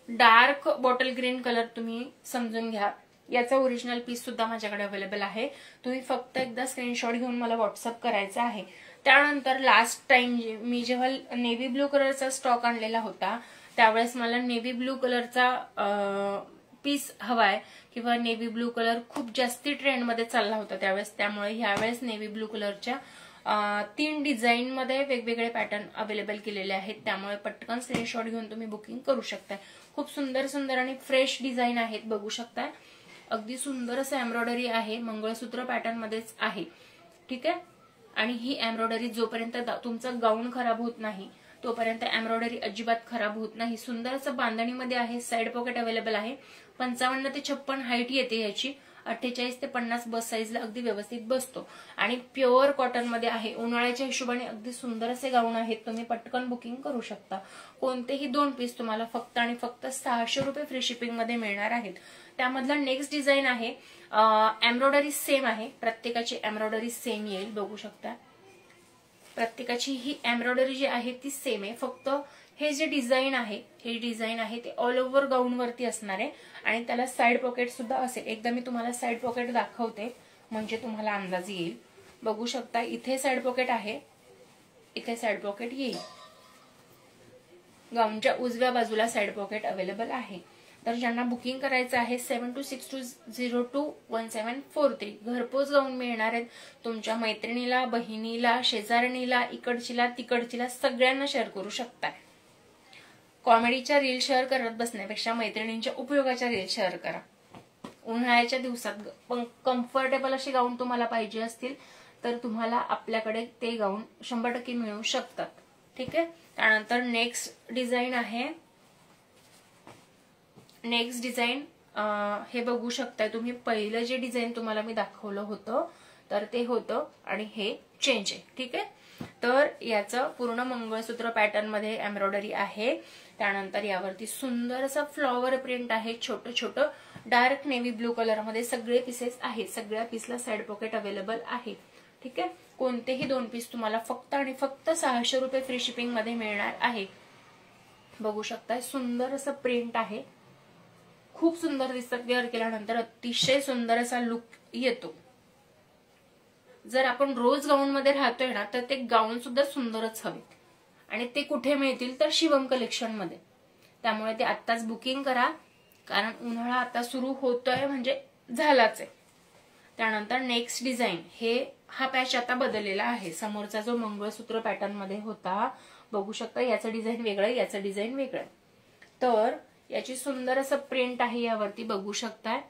डार्क बॉटल ग्रीन कलर तुम्ही समजून घ्या. याचा ओरिजिनल पीस सुद्धा माझ्याकडे अवेलेबल आहे. तुम्ही फक्त एकदा स्क्रीनशॉट घेऊन मला व्हॉट्सअप करायचा आहे. त्यानंतर लास्ट टाइम मी जेव्हा नेव्ही ब्लू कलरचा स्टॉक आणलेला होता त्यावेळेस मला नेव्ही ब्लू कलरचा पीस हवाय किंवा नेव्ही ब्लू कलर खूप जास्ती ट्रेंडमध्ये चालला होता त्यावेळेस. त्यामुळे ह्यावेळेस नेव्ही ब्लू कलरच्या 3 डिझाईन मध्ये वेगवेगळे पॅटर्न अवेलेबल केलेले आहेत. त्यामुळे पटकन स्क्रीनशॉट घेऊन तुम्ही बुकिंग करू शकताय. खूप सुंदर सुंदर आणि फ्रेश डिझाईन आहेत, बघू शकताय. अगदी सुंदर असं एम्ब्रॉयडरी आहे, मंगळसूत्र पॅटर्न मध्येच आहे. ठीक आहे, आणि ही एम्ब्रॉयडरी जोपर्यंत तुमचा गाऊन खराब होत नाही तोपर्यंत एम्ब्रॉयडरी अजिबात खराब होत नाही. सुंदर असं बांधणीमध्ये आहे. साइड पॉकेट अवेलेबल आहे. 55 ते 56 हाईट येते याची. 48 ते 50 बस साईजला अगदी व्यवस्थित बसतो आणि प्युअर कॉटन मध्ये आहे. उन्हाळ्याच्या हिशोबाने अगदी सुंदर असे गाऊन आहेत. तुम्ही पटकन बुकिंग करू शकता. कोणतेही 2 पीस तुम्हाला फक्त आणि फक्त 600 रुपये फ्री शिपिंग मध्ये मिळणार आहेत. त्यामधला नेक्स्ट डिझाईन आहे. एम्ब्रॉयडरी सेम आहे. प्रत्येकाची एम्ब्रॉयडरी सेम येईल, बघू शकता. प्रत्येकाची ही एम्ब्रॉयडरी जी आहे ती सेम आहे. फक्त हे जे डिझाईन आहे ते ऑल ओव्हर गाऊन वरती असणार आहे आणि त्याला साइड पॉकेट सुद्धा असेल. एकदा मी तुम्हाला साइड पॉकेट दाखवते म्हणजे तुम्हाला अंदाज येईल. बघू शकता, इथे साइड पॉकेट आहे, इथे साइड पॉकेट येईल. गाऊनच्या उजव्या बाजूला साइड पॉकेट अवेलेबल आहे. तर ज्यांना बुकिंग करायचं आहे 7262021743 घरपोच गाऊन मिळणार आहेत. तुमच्या मैत्रिणीला, बहिणीला, शेजारणीला, इकडचीला तिकडचीला सगळ्यांना शेअर करू शकताय. कॉमेडीच्या रील शेअर करत बसण्यापेक्षा मैत्रिणींच्या उपयोगाच्या रील शेअर करा. उन्हाळ्याच्या दिवसात कम्फर्टेबल असे गाऊन तुम्हाला पाहिजे असतील तर तुम्हाला आपल्याकडे ते गाऊन 100% मिळू शकतात. ठीक आहे, त्यानंतर नेक्स्ट डिझाईन आहे. नेक्स्ट डिझाईन हे बघू शकताय तुम्ही. पहिलं जे डिझाईन तुम्हाला मी दाखवलं होतं तर ते होतं आणि हे चेंज आहे. ठीक आहे, तर याचं पूर्ण मंगळसूत्र पॅटर्न मध्ये एम्ब्रॉयडरी आहे. त्यानंतर यावरती सुंदर असं फ्लॉवर प्रिंट आहे. छोटं छोटं डार्क नेव्ही ब्लू कलर मध्ये सगळे पीसेस आहेत. सगळ्या पीसला साइड पॉकेट अवेलेबल आहे. ठीक आहे, कोणतेही 2 पीस तुम्हाला फक्त आणि फक्त 600 रुपये फ्री शिपिंग मध्ये मिळणार आहे. बघू शकताय, सुंदर असं प्रिंट आहे. खूप सुंदर दिसतं. वेअर केल्यानंतर अतिशय सुंदर असा लुक येतो. जर आपण रोज गाऊन मध्ये राहतोय ना तर ते गाऊन सुद्धा सुंदरच हवे आणि ते कुठे मिळतील तर शिवम कलेक्शन मध्ये. त्यामुळे ते आत्ताच बुकिंग करा कारण उन्हाळा आता सुरू होतोय म्हणजे झालाच आहे. त्यानंतर नेक्स्ट डिझाईन हा पॅच आता बदललेला आहे. समोरचा जो मंगळसूत्र पॅटर्न मध्ये होता बघू शकता, याचं डिझाईन वेगळं, याचं डिझाईन वेगळं. तर याची सुंदर असं प्रिंट आहे यावरती, बघू शकताय.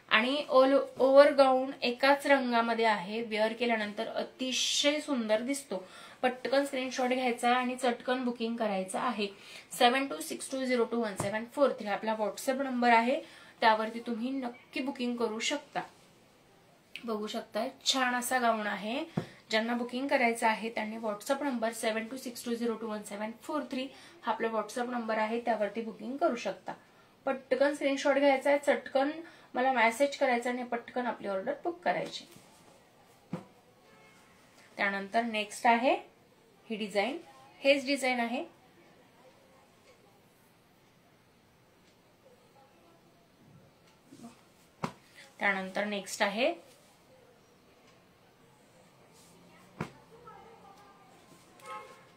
आणि ऑल ओव्हर गाऊन एकाच रंगामध्ये आहे. वेअर केल्यानंतर अतिशय सुंदर दिसतो. पटकन स्क्रीनशॉट घ्यायचा आणि चटकन बुकिंग करायचं आहे. 7262021743 आपला व्हॉट्सअप नंबर आहे. त्यावरती तुम्ही नक्की बुकिंग करू शकता. बघू शकताय, छान असा गाऊन आहे. ज्यांना बुकिंग करायचं आहे त्यांनी व्हॉट्सअप नंबर 7262021743 हा आपला व्हॉट्सअप नंबर आहे. त्यावरती बुकिंग करू शकता. पटकन स्क्रीनशॉट घ्यायचा आहे, चटकन मला मेसेज करायचा आणि पटकन आपली ऑर्डर बुक करायची. त्यानंतर नेक्स्ट आहे ही डिझाईन. हेच डिझाईन आहे. त्यानंतर नेक्स्ट आहे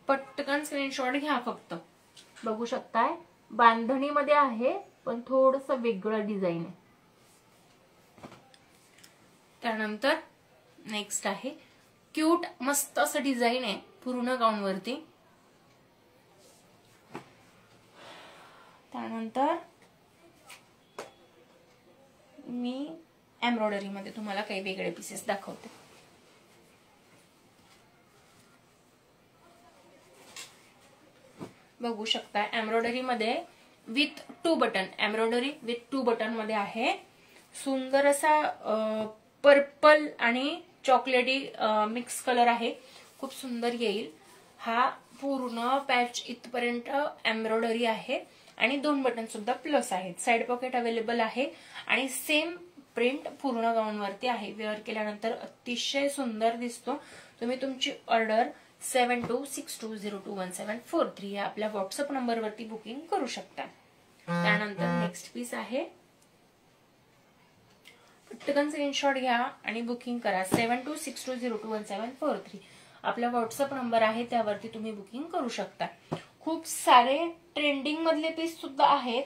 पटकन स्क्रीनशॉट घ्या फक्त. बघू शकताय, बांधणीमध्ये आहे पण थोडस वेगळं डिझाईन आहे. त्यानंतर नेक्स्ट आहे क्यूट मस्त असं डिझाईन आहे पूर्ण गाऊन वरती. त्यानंतर मी एम्ब्रॉयडरी मध्ये तुम्हाला काही वेगळे पीसेस दाखवते. बघू शकता, एम्ब्रॉयडरी मध्ये with 2 button, embroidery with 2 button मध्ये आहे. सुंदर असा पर्पल आणि चॉकलेटी मिक्स कलर आहे. खूप सुंदर येईल. हा पूर्ण पॅच इथपर्यंत एम्ब्रॉयडरी आहे आणि 2 बटन सुद्धा प्लस आहेत. साइड पॉकेट अवेलेबल आहे आणि सेम प्रिंट पूर्ण गाऊनवरती आहे. वेअर केल्यानंतर अतिशय सुंदर दिसतो. तुम्ही तुमची ऑर्डर 7262021743 या आपल्या व्हॉट्सअप नंबरवरती बुकिंग करू शकता. त्यानंतर नेक्स्ट पीस आहे. पटकन स्क्रीनशॉट घ्या आणि बुकिंग करा. 7262021743 आपला व्हॉट्सअप नंबर आहे, त्यावरती तुम्ही बुकिंग करू शकता. खूप सारे ट्रेंडिंग मधले पीस सुद्धा आहेत.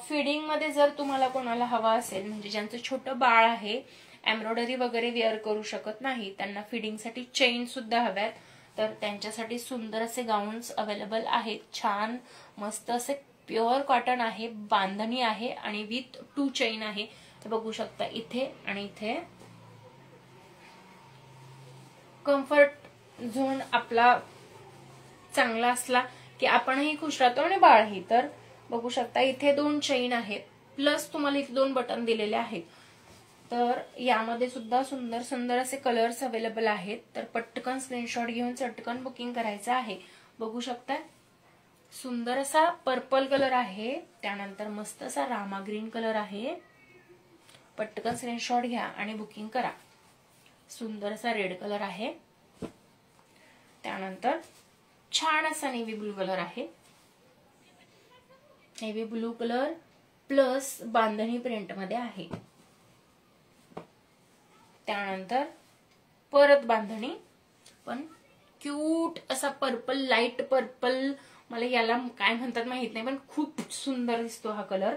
फिडिंग मध्ये जर तुम्हाला कोणाला हवा असेल, म्हणजे ज्यांचं छोटं बाळ आहे, एम्ब्रॉयडरी वगैरे वेअर करू शकत नाही, त्यांना फिडिंगसाठी चेन सुद्धा हव्यात, तर त्यांच्यासाठी सुंदर असे गाऊन्स अवेलेबल आहेत. छान मस्त असे प्युअर कॉटन आहे, बांधणी आहे आणि विथ 2 चेन आहे. बघू शकता इथे आणि इथे. कम्फर्ट झोन आपला चांगला असला की आपणही खुश राहतो आणि बाळही. तर बघू शकता इथे 2 चेन आहेत, प्लस तुम्हाला इथे 2 बटन दिलेले आहेत. तर यामध्ये सुद्धा सुंदर सुंदर असे कलर्स अवेलेबल आहेत. तर पटकन स्क्रीनशॉट घेऊन चटकन बुकिंग करायचं आहे. बघू शकता सुंदर असा पर्पल कलर आहे, त्यानंतर मस्त असा रामा ग्रीन कलर आहे. पटकन स्क्रीनशॉट घ्या आणि बुकिंग करा. सुंदर असा रेड कलर आहे, त्यानंतर छान असा नेव्ही ब्लू कलर आहे. नेव्ही ब्लू कलर प्लस बांधणी प्रिंट मध्ये आहे. त्यानंतर परत बांधणी, पण क्यूट असा पर्पल, लाईट पर्पल, मला याला काय म्हणतात माहित नाही, पण खूप सुंदर दिसतो हा कलर.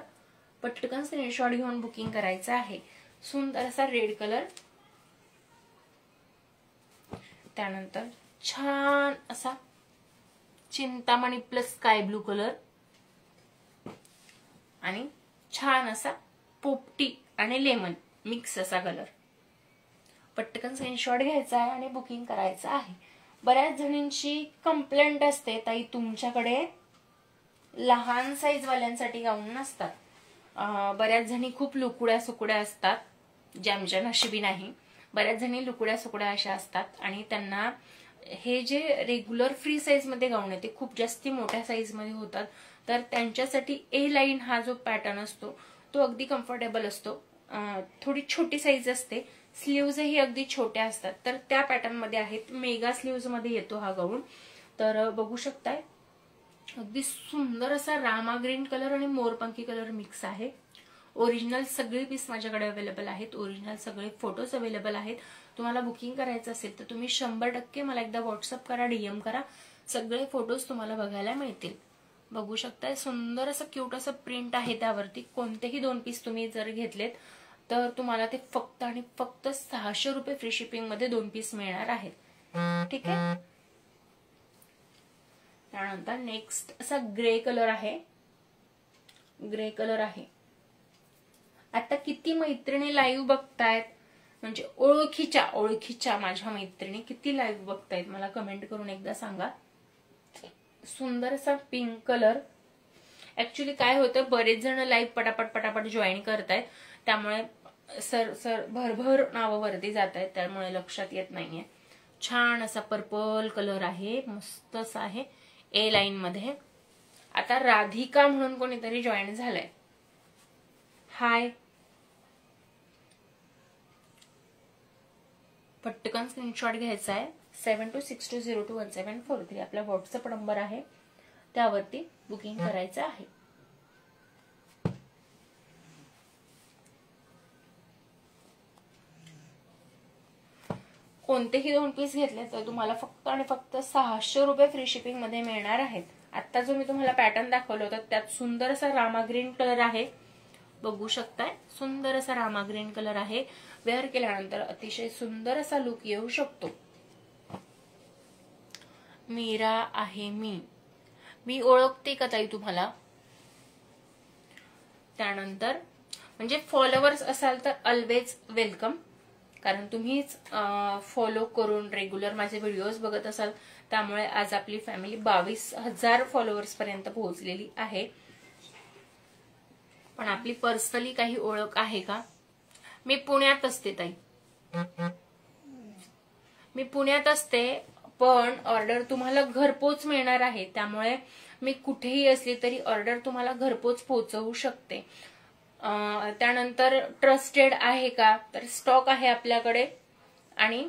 पटकन स्क्रीनशॉट घेऊन बुकिंग करायचं आहे. सुंदर असा रेड कलर, त्यानंतर छान असा Chintamani plus sky blue colour आणि छान असा पोपटी आणि लेमन मिक्स असा कलर. पटकन स्क्रीनशॉट घ्यायचा आहे आणि बुकिंग करायचं आहे. बऱ्याच जणींची कंप्लेंट असते, ताई तुमच्याकडे लहान साईज वाल्यांसाठी गाऊन नसतात. बऱ्याच जणी खूप लुकुड्या सुकुड्या असतात, ज्यांच्या नशिबी नाही. बऱ्याच जणी लुकुड्या सुकुड्या अशा असतात आणि त्यांना हे जे रेग्युलर फ्री साईज मध्ये गाऊन आहे ते खूप जास्ती मोठ्या साईज मध्ये होतात. तर त्यांच्यासाठी ए लाईन हा जो पॅटर्न असतो तो अगदी कम्फर्टेबल असतो. थोडी छोटी साईज असते, स्लीव्हजही अगदी छोट्या असतात. तर त्या पॅटर्न मध्ये आहेत. मेगा स्लीव्ज मध्ये येतो हा गाऊन. तर बघू शकताय अगदी सुंदर असा रामा ग्रीन कलर आणि मोरपंखी कलर मिक्स आहे. ओरिजिनल सगळे पीस माझ्याकडे अवेलेबल आहेत. ओरिजिनल सगळे फोटोज अवेलेबल आहेत. तुम्हाला बुकिंग करायचं असेल तर तुम्ही 100% मला एकदा व्हॉट्सअप करा, डीएम करा. सगळे फोटोज तुम्हाला बघायला मिळतील. बघू शकताय सुंदर असं क्यूट असं प्रिंट आहे त्यावरती. कोणतेही 2 पीस तुम्ही जर घेतलेत तर तुम्हाला ते फक्त आणि फक्त 600 रुपये फ्री शिपिंग मध्ये 2 पीस मिळणार आहेत. ठीक आहे. त्यानंतर नेक्स्ट असा ग्रे कलर आहे. ग्रे कलर आहे. आता किती मैत्रिणी लाईव्ह बघतायत, म्हणजे ओळखीच्या माझ्या मैत्रिणी किती लाईव्ह बघतायत मला कमेंट करून एकदा सांगा. सुंदर असा पिंक कलर. ऍक्च्युली काय होतं, बरेच जण लाईव्ह पटापट जॉईन करतायत, त्यामुळे सर भरभर नावं वरती जात आहेत, त्यामुळे लक्षात येत नाहीये. छान असा पर्पल कलर आहे, मस्त असा आहे ए लाईन मध्ये. आता राधिका म्हणून कोणीतरी जॉईन झालंय. हाय, पटकन स्क्रीनशॉट घ्यायचा आहे. 7262021743 आपला व्हॉट्सअप नंबर आहे, त्यावरती बुकिंग करायचं आहे. कोणतेही 2 पीस घेतले तर तुम्हाला फक्त आणि फक्त 600 रुपये फ्री शिपिंग मध्ये मिळणार आहेत. आता जो मी तुम्हाला पॅटर्न दाखवला होता त्यात सुंदर असा रामा ग्रीन कलर आहे. बघू शकताय सुंदर असा रामा ग्रीन कलर आहे. वेअर केल्यानंतर अतिशय सुंदर असा लुक येऊ शकतो. मीरा आहे मी ओळखते का ताई तुम्हाला? त्यानंतर म्हणजे फॉलोअर्स असाल तर ऑलवेज वेलकम, कारण तुम्हीच फॉलो करून रेग्युलर माझे व्हिडिओज बघत असाल, त्यामुळे आज आपली फॅमिली 22,000 फॉलोअर्स पर्यंत पोहोचलेली आहे. पण आपली पर्सनली काही ओळख आहे का? मी पुण्यात असते ताई, मी पुण्यात असते, पण ऑर्डर तुम्हाला घरपोच मिळणार आहे. त्यामुळे मी कुठेही असली तरी ऑर्डर तुम्हाला घरपोच पोहोचवू शकते. त्यानंतर ट्रस्टेड आहे का, तर स्टॉक आहे आपल्याकडे आणि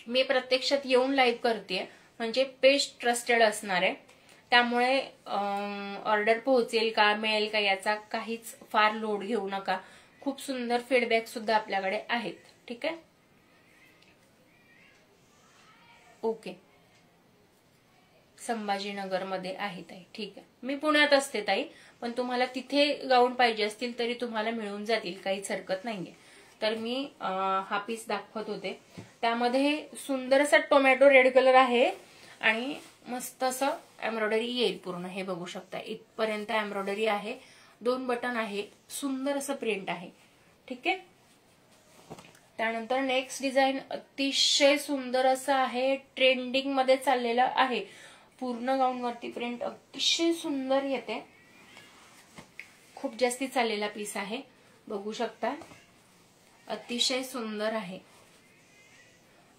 मी प्रत्यक्षात येऊन लाईव्ह करते म्हणजे पेज ट्रस्टेड असणार आहे. त्यामुळे ऑर्डर पोहोचेल का मिळेल का याचा काहीच फार लोड घेऊ नका. खूप सुंदर फीडबॅक सुद्धा आपल्याकडे आहेत. ठीक आहे, ओके. संभाजीनगरमध्ये आहे ताई, ठीक आहे. मी पुण्यात असते ताई, पण तुम्हाला तिथे गाऊन पाहिजे असतील तरी तुम्हाला मिळून जातील, काहीच हरकत नाहीये. तर मी हा पीस दाखवत होते. त्यामध्ये सुंदर असा टोमॅटो रेड कलर आहे आणि मस्त असं एम्ब्रॉयडरी येईल पूर्ण. हे बघू शकता, इथपर्यंत एम्ब्रॉयडरी आहे, 2 बटन आहे, सुंदर असं प्रिंट आहे. ठीक आहे. त्यानंतर नेक्स्ट डिझाईन अतिशय सुंदर असं आहे, ट्रेंडिंग मध्ये चाललेलं आहे. पूर्ण गाऊन वरती प्रिंट अतिशय सुंदर येते, खूप जास्ती चाललेला पीस आहे. बघू शकता, अतिशय सुंदर आहे.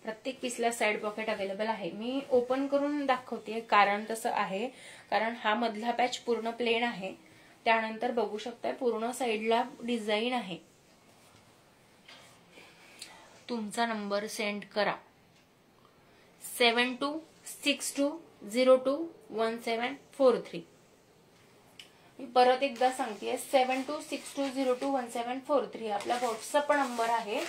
प्रत्येक पीसला साइड पॉकेट अवेलेबल आहे. मी ओपन करून दाखवते कारण तसं आहे, कारण हा मधला पॅच पूर्ण प्लेन आहे. त्यानंतर बघू शकता पूर्ण साइडला डिझाईन आहे. तुमचा नंबर सेंड करा 7262021743. मी परत एकदा सांगते 7262021743 आपला व्हॉट्सअप नंबर आहे.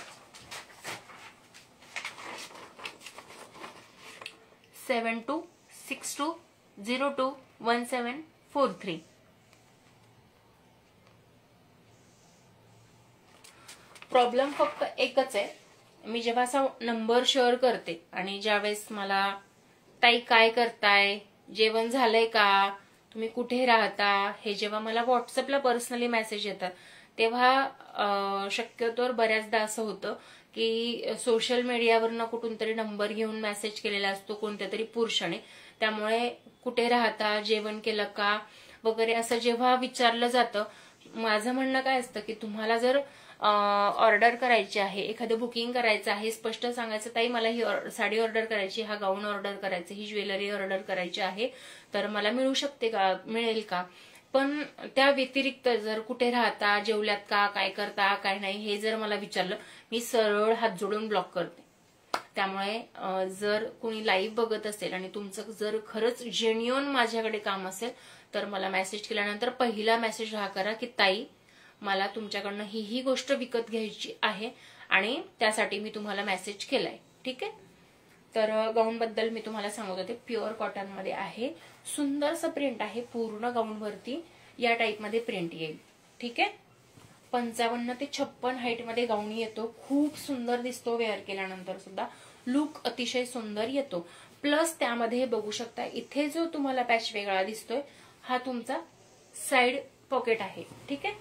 7262021743. प्रॉब्लेम फक्त एकच आहे, मी जेव्हा असा नंबर शेअर करते आणि ज्यावेळेस मला ताई काय करताय, जेवण झालंय का, तुम्ही कुठे राहता, हे जेव्हा मला व्हॉट्सअपला पर्सनली मेसेज येतात तेव्हा शक्यतोवर बऱ्याचदा असं होतं की सोशल मीडियावरनं कुठून तरी नंबर घेऊन मेसेज केलेला असतो कोणत्या तरी पुरुषाने. त्यामुळे कुठे राहता, जेवण केलं का वगैरे असं जेव्हा विचारलं जातं, माझं म्हणणं काय असतं की तुम्हाला जर ऑर्डर करायची आहे, एखादं बुकिंग करायचं आहे, स्पष्ट सांगायचं ताई मला ही साडी ऑर्डर करायची, हा गाऊन ऑर्डर करायचं, ही ज्वेलरी ऑर्डर करायची आहे, तर मला मिळू शकते का, मिळेल का. पण त्या व्यतिरिक्त जर कुठे राहता, जेवल्यात का, काय करता, काय नाही हे जर मला विचारलं, मी सरळ हात जोडून ब्लॉक करते. त्यामुळे जर कोणी लाईव्ह बघत असेल आणि तुमचं जर खरंच जेन्युइन माझ्याकडे काम असेल तर मला मेसेज केल्यानंतर पहिला मेसेज हा करा की ताई मला तुमच्याकडनं ही गोष्ट विकत घ्यायची आहे आणि त्यासाठी मी तुम्हाला मेसेज केलाय. ठीक आहे. तर गाऊन बद्दल मी तुम्हाला सांगत होते, प्युअर कॉटन मध्ये आहे, सुंदरसं प्रिंट आहे, पूर्ण गाऊन वरती या टाइप मध्ये प्रिंट येईल. ठीक आहे. 55 ते 56 हाईट मध्ये गाऊन येतो, खूप सुंदर दिसतो वेअर केल्यानंतर सुद्धा, लुक अतिशय सुंदर येतो. प्लस त्यामध्ये बघू शकता इथे जो तुम्हाला पॅच वेगळा दिसतोय हा तुमचा साइड पॉकेट आहे. ठीक आहे.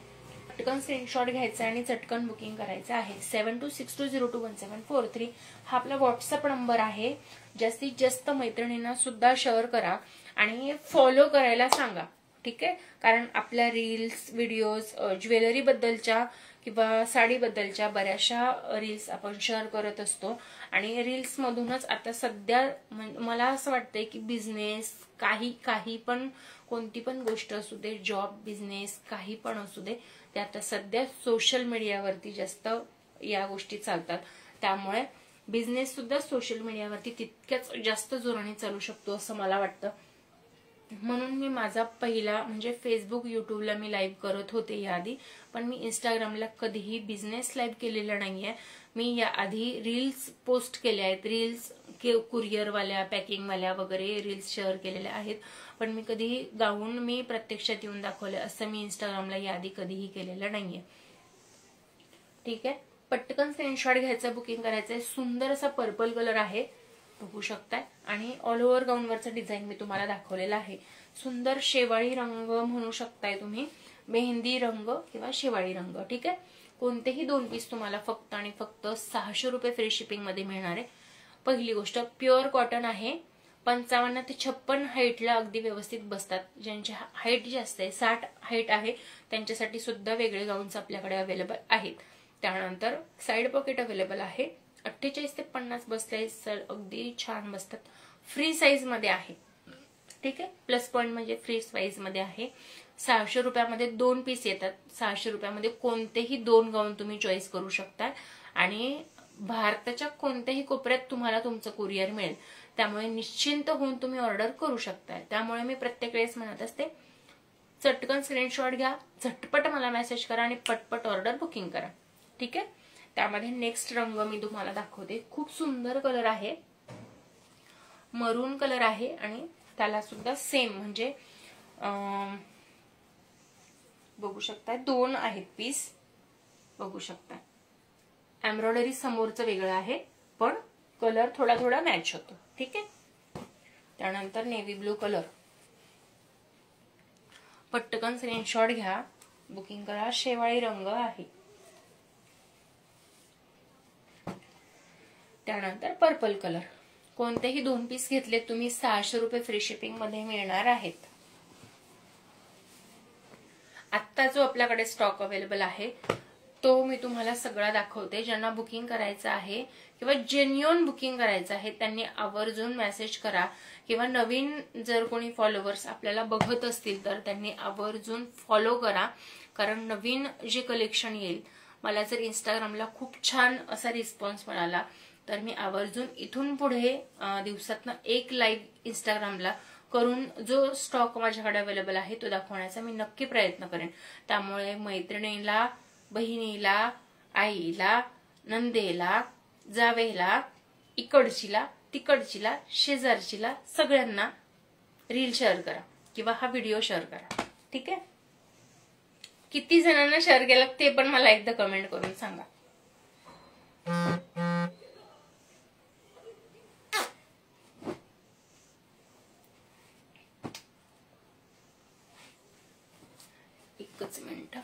चटकन स्क्रीनशॉट घ्यायचा आणि चटकन बुकिंग करायचं आहे. 7262021743 हा आपला व्हॉट्सअप नंबर आहे. जास्तीत जास्त मैत्रिणींना सुद्धा शेअर करा आणि फॉलो करायला सांगा. ठीक आहे. कारण आपल्या रील्स, व्हिडिओज, ज्वेलरी बद्दलच्या किंवा साडी बद्दलच्या बऱ्याचशा रील्स आपण शेअर करत असतो आणि रील्स मधूनच आता सध्या मला असं वाटतंय की बिझनेस काही पण, कोणती पण गोष्ट असू दे, जॉब, बिझनेस, काही पण असू दे, ते आता सध्या सोशल मीडियावरती जास्त या गोष्टी चालतात. त्यामुळे बिझनेस सुद्धा सोशल मीडियावरती तितक्याच जास्त जोराने चालू शकतो असं मला वाटतं. म्हणून मी माझा पहिला म्हणजे फेसबुक, युट्यूबला मी लाईव्ह करत होते याआधी, पण मी इंस्टाग्रामला कधीही बिझनेस लाईव्ह केलेला नाहीये. मी याआधी रील्स पोस्ट केल्या आहेत, रील्स कुरिअरवाल्या, पॅकिंगवाल्या वगैरे रील्स शेअर केलेल्या आहेत, पण मी कधीही गाऊन मी प्रत्यक्षात येऊन दाखवले असं मी इंस्टाग्रामला याआधी कधीही केलेलं नाहीये. ठीक आहे. पटकन स्क्रीनशॉट घ्यायचा, बुकिंग करायचंय. सुंदर असा पर्पल कलर आहे, बघू शकताय, आणि ऑल ओव्हर गाऊनवरचा डिझाईन मी तुम्हाला दाखवलेला आहे. सुंदर शेवाळी रंग म्हणू शकताय तुम्ही, मेहंदी रंग किंवा शेवाळी रंग. ठीक आहे. कोणतेही 2 पीस तुम्हाला फक्त आणि फक्त 600 रुपये फ्री शिपिंग मध्ये मिळणार आहे. पहिली गोष्ट, प्युअर कॉटन आहे, 55 ते 56 हाईटला अगदी व्यवस्थित बसतात. ज्यांची हाईट जास्त आहे, 60 हाईट आहे, त्यांच्यासाठी सुद्धा वेगळे गाऊन्स आपल्याकडे अवेलेबल आहेत. त्यानंतर साइड पॉकेट अवेलेबल आहे, 48 ते 50 बसले, अगदी छान बसतात. फ्री साईज मध्ये आहे. ठीक आहे. प्लस पॉइंट म्हणजे फ्री साईज मध्ये आहे. 600 रुपयामध्ये 2 पीस येतात. 600 रुपयामध्ये कोणतेही 2 गाऊन तुम्ही चॉईस करू शकता आणि भारताच्या कोणत्याही कोपऱ्यात तुम्हाला तुमचं कुरिअर मिळेल. त्यामुळे निश्चिंत होऊन तुम्ही ऑर्डर करू शकता. त्यामुळे मी प्रत्येक वेळेस म्हणत असते, चटकन स्क्रीनशॉट घ्या, झटपट मला मेसेज करा आणि पटपट ऑर्डर बुकिंग करा. ठीक आहे. त्यामध्ये नेक्स्ट रंग मी तुम्हाला दाखवते. खूप सुंदर कलर आहे, मरून कलर आहे आणि त्याला सुद्धा सेम म्हणजे बघू शकता 2 आहेत पीस. बघू शकता एम्ब्रॉयडरी समोरचं वेगळं आहे पण कलर थोडा थोडा मॅच होतो. ठीक आहे. त्यानंतर नेव्ही ब्लू कलर. पटकन स्क्रीनशॉट घ्या, बुकिंग करा. शेवाळी रंग आहे. त्यानंतर पर्पल कलर. कोणतेही 2 पीस घेतले तुम्ही 600 रुपये फ्री शिपिंग मध्ये मिळणार आहेत. आत्ता जो आपल्याकडे स्टॉक अवेलेबल आहे तो मी तुम्हाला सगळा दाखवते. ज्यांना बुकिंग करायचं आहे किंवा जेन्युइन बुकिंग करायचं आहे त्यांनी आवर्जून मेसेज करा किंवा नवीन जर कोणी फॉलोअर्स आपल्याला बघत असतील तर त्यांनी आवर्जून फॉलो करा. कारण नवीन जे कलेक्शन येईल, मला जर इंस्टाग्रामला खूप छान असा रिस्पॉन्स मिळाला तर मी आवर्जून इथून पुढे दिवसातनं 1 लाईव्ह इंस्टाग्रामला करून जो स्टॉक माझ्याकडे अवेलेबल आहे तो दाखवण्याचा मी नक्की प्रयत्न करेन. त्यामुळे मैत्रिणीला, बहिणीला, आईला, नंदेला, जावेला, इकडचीला, तिकडचीला, शेजारचीला सगळ्यांना रील शेअर करा किंवा हा व्हिडिओ शेअर करा. ठीक आहे. किती जणांना शेअर केला ते पण मला एकदा कमेंट करून सांगा. एकच मिनिट.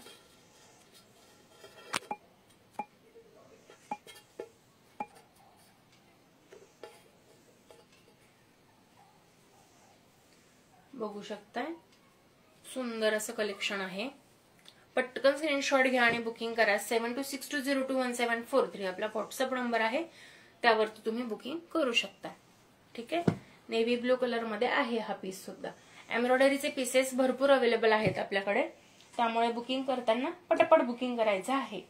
बघू शकताय सुंदर असं कलेक्शन आहे. पटकन स्क्रीनशॉट घ्या आणि बुकिंग करा. 7262021743 आपला व्हॉट्सअप नंबर आहे, त्यावरती तुम्ही बुकिंग करू शकता. ठीक आहे. नेव्ही ब्लू कलर मध्ये आहे हा पीस सुद्धा. एम्ब्रॉयडरीचे पीसेस भरपूर अवेलेबल आहेत आपल्याकडे, त्यामुळे बुकिंग करताना पटपट बुकिंग करायचं आहे.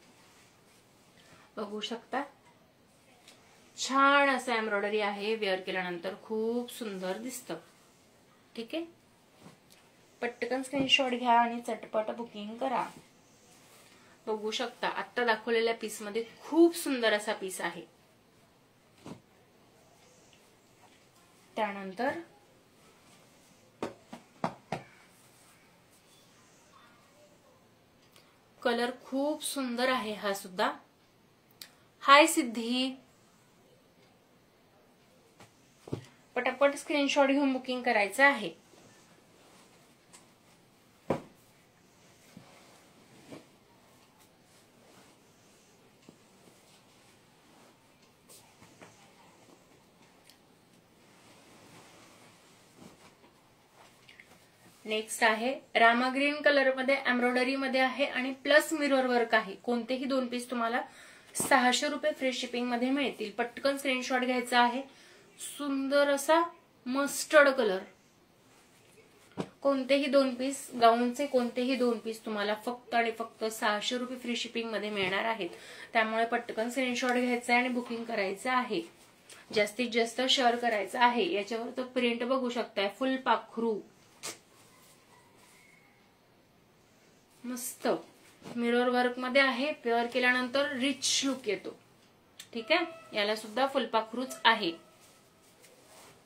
बघू शकता छान असं एम्ब्रॉयडरी आहे. वेअर केल्यानंतर खूप सुंदर दिसतं. ठीक आहे. पटकन स्क्रीनशॉट घ्या आणि चटपट बुकिंग करा. बघू शकता आता दाखवलेल्या पीस मध्ये खूप सुंदर असा पीस आहे. त्यानंतर कलर खूप सुंदर आहे हा सुद्धा. हाय सिद्धी. पटापट स्क्रीनशॉट घेऊन बुकिंग करायचं आहे. नेक्स्ट आहे रामा ग्रीन कलर मध्ये, एम्ब्रॉयडरी मध्ये आहे आणि प्लस मिरर वर्क आहे. कोणतेही 2 पीस तुम्हाला 600 रुपये फ्री शिपिंग मध्ये मिळतील. पटकन स्क्रीनशॉट घ्यायचा आहे. सुंदर असा मस्टर्ड कलर. कोणतेही 2 पीस, गाऊनचे कोणतेही 2 पीस तुम्हाला फक्त आणि फक्त 600 रुपये फ्री शिपिंग मध्ये मिळणार आहेत. त्यामुळे पटकन स्क्रीनशॉट घ्यायचा आहे आणि बुकिंग करायचं आहे. जास्तीत जास्त शेअर करायचं आहे. याच्यावर तो प्रिंट बघू शकताय, फुल पाखरू मस्त मिरर वर्क मध्ये आहे. पेअर केल्यानंतर रिच लुक येतो. ठीक आहे. याला सुद्धा फुलपाखरूच आहे.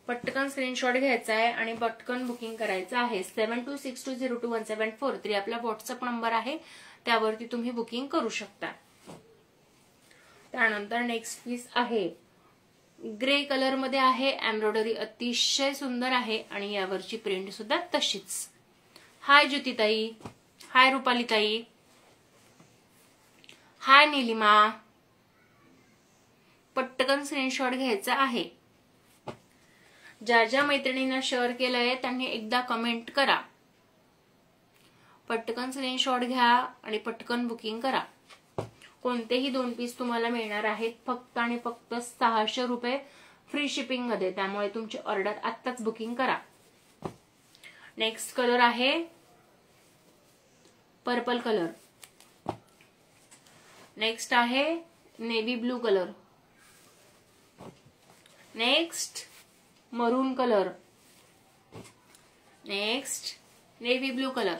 पटकन स्क्रीनशॉट घ्यायचा आहे आणि पटकन बुकिंग करायचं आहे. 7262021743 आपला व्हॉट्सअप नंबर आहे, त्यावरती तुम्ही बुकिंग करू शकता. त्यानंतर नेक्स्ट पीस आहे ग्रे कलर मध्ये आहे. एम्ब्रॉयडरी अतिशय सुंदर आहे आणि यावरची प्रिंट सुद्धा तशीच. हाय ज्योतिताई, हाय रुपाली ताई, हाय नीलिमा. पटकन स्क्रीनशॉट घ्यायचा आहे. ज्या ज्या मैत्रिणींना शेअर केलंय त्यांनी एकदा कमेंट करा. पटकन स्क्रीनशॉट घ्या आणि पटकन बुकिंग करा. कोणतेही 2 पीस तुम्हाला मिळणार आहेत फक्त आणि फक्त 600 रुपये फ्री शिपिंग मध्ये. त्यामुळे तुमची ऑर्डर आत्ताच बुकिंग करा. नेक्स्ट कलर आहे पर्पल कलर. नेक्स्ट आहे navy blue colour. Next maroon colour. Next navy blue colour.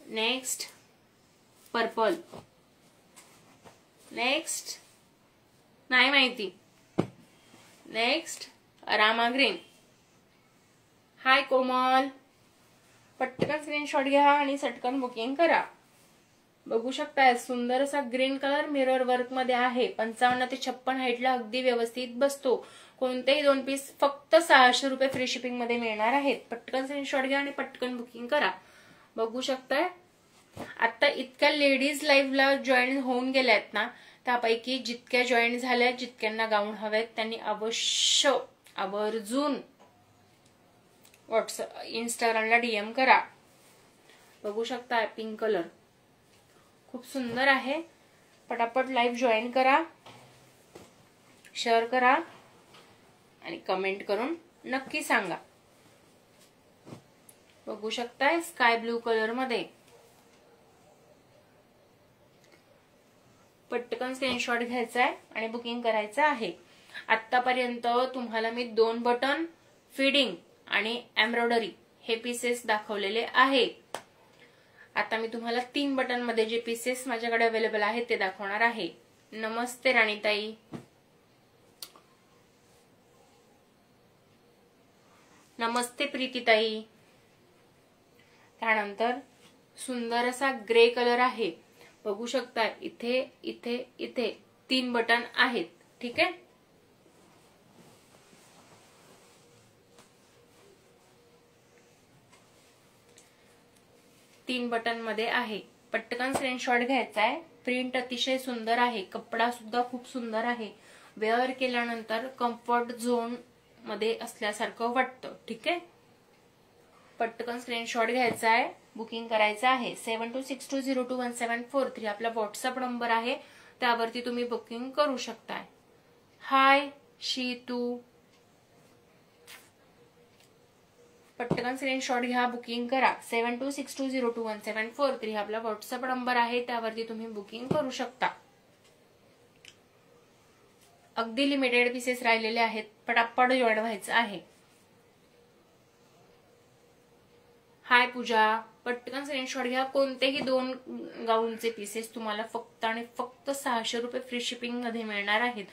Next purple. Next नाही माहिती. Next Rama green. Hi Komal, पटकन स्क्रीनशॉट घ्या आणि सटकन बुकिंग करा. बघू शकताय सुंदर असा ग्रीन कलर मिरर वर्क मध्ये आहे. 55 ते 56 हाईटला अगदी व्यवस्थित बसतो. कोणतेही 2 पीस फक्त 600 रुपये फ्री शिपिंग मध्ये मिळणार आहेत. पटकन स्क्रीनशॉट घ्या आणि पटकन बुकिंग करा. बघू शकताय आता इतक्या लेडीज लाईव्हला जॉईन होऊन गेल्यात ना, त्यापैकी जितक्या जॉईन झाल्या, जितक्यांना गाऊन हवेत त्यांनी अवश्य आवर्जून व्हॉट्सअप इंस्टाग्रामला डीएम करा. बघू शकता पिंक कलर खूप सुंदर आहे. पटापट लाईव्ह जॉईन करा, शेअर करा आणि कमेंट करून नक्की सांगा. बघू शकताय स्काय ब्लू कलर मध्ये. पटकन स्क्रीनशॉट घ्यायचा आहे आणि बुकिंग करायचं आहे. आतापर्यंत तुम्हाला मी 2 बटन, फिडिंग आणि एम्ब्रॉयडरी हे पीसेस दाखवलेले आहेत. आता मी तुम्हाला 3 बटन मध्ये जे पीसेस माझ्याकडे अवेलेबल आहेत ते दाखवणार आहे. नमस्ते राणीताई. नमस्ते प्रीतीताई. त्यानंतर सुंदर असा ग्रे कलर आहे. बघू शकता इथे इथे इथे 3 बटन आहेत. ठीक आहे. तीन बटन मध्ये आहे. पटकन स्क्रीनशॉट घ्यायचा आहे. प्रिंट अतिशय सुंदर आहे. कपडा सुद्धा खूप सुंदर आहे. वेअर केल्यानंतर कम्फर्ट झोन मध्ये असल्यासारखं वाटतं. ठीक आहे. पटकन स्क्रीनशॉट घ्यायचा आहे, बुकिंग करायचं आहे. 7262021743 आपला व्हॉट्सअप नंबर आहे, त्यावरती तुम्ही बुकिंग करू शकताय. हाय शीतू. पटकन स्क्रीनशॉट घ्या, बुकिंग करा. 7262021743 आपला व्हॉट्सअप नंबर आहे, त्यावरती तुम्ही बुकिंग करू शकता. अगदी लिमिटेड पीसेस राहिलेले आहेत. पटापट जॉईन व्हायचं आहे. हाय पूजा. पटकन स्क्रीनशॉट घ्या. कोणतेही 2 गाऊनचे पीसेस तुम्हाला फक्त आणि फक्त 600 रुपये फ्री शिपिंग मध्ये मिळणार आहेत.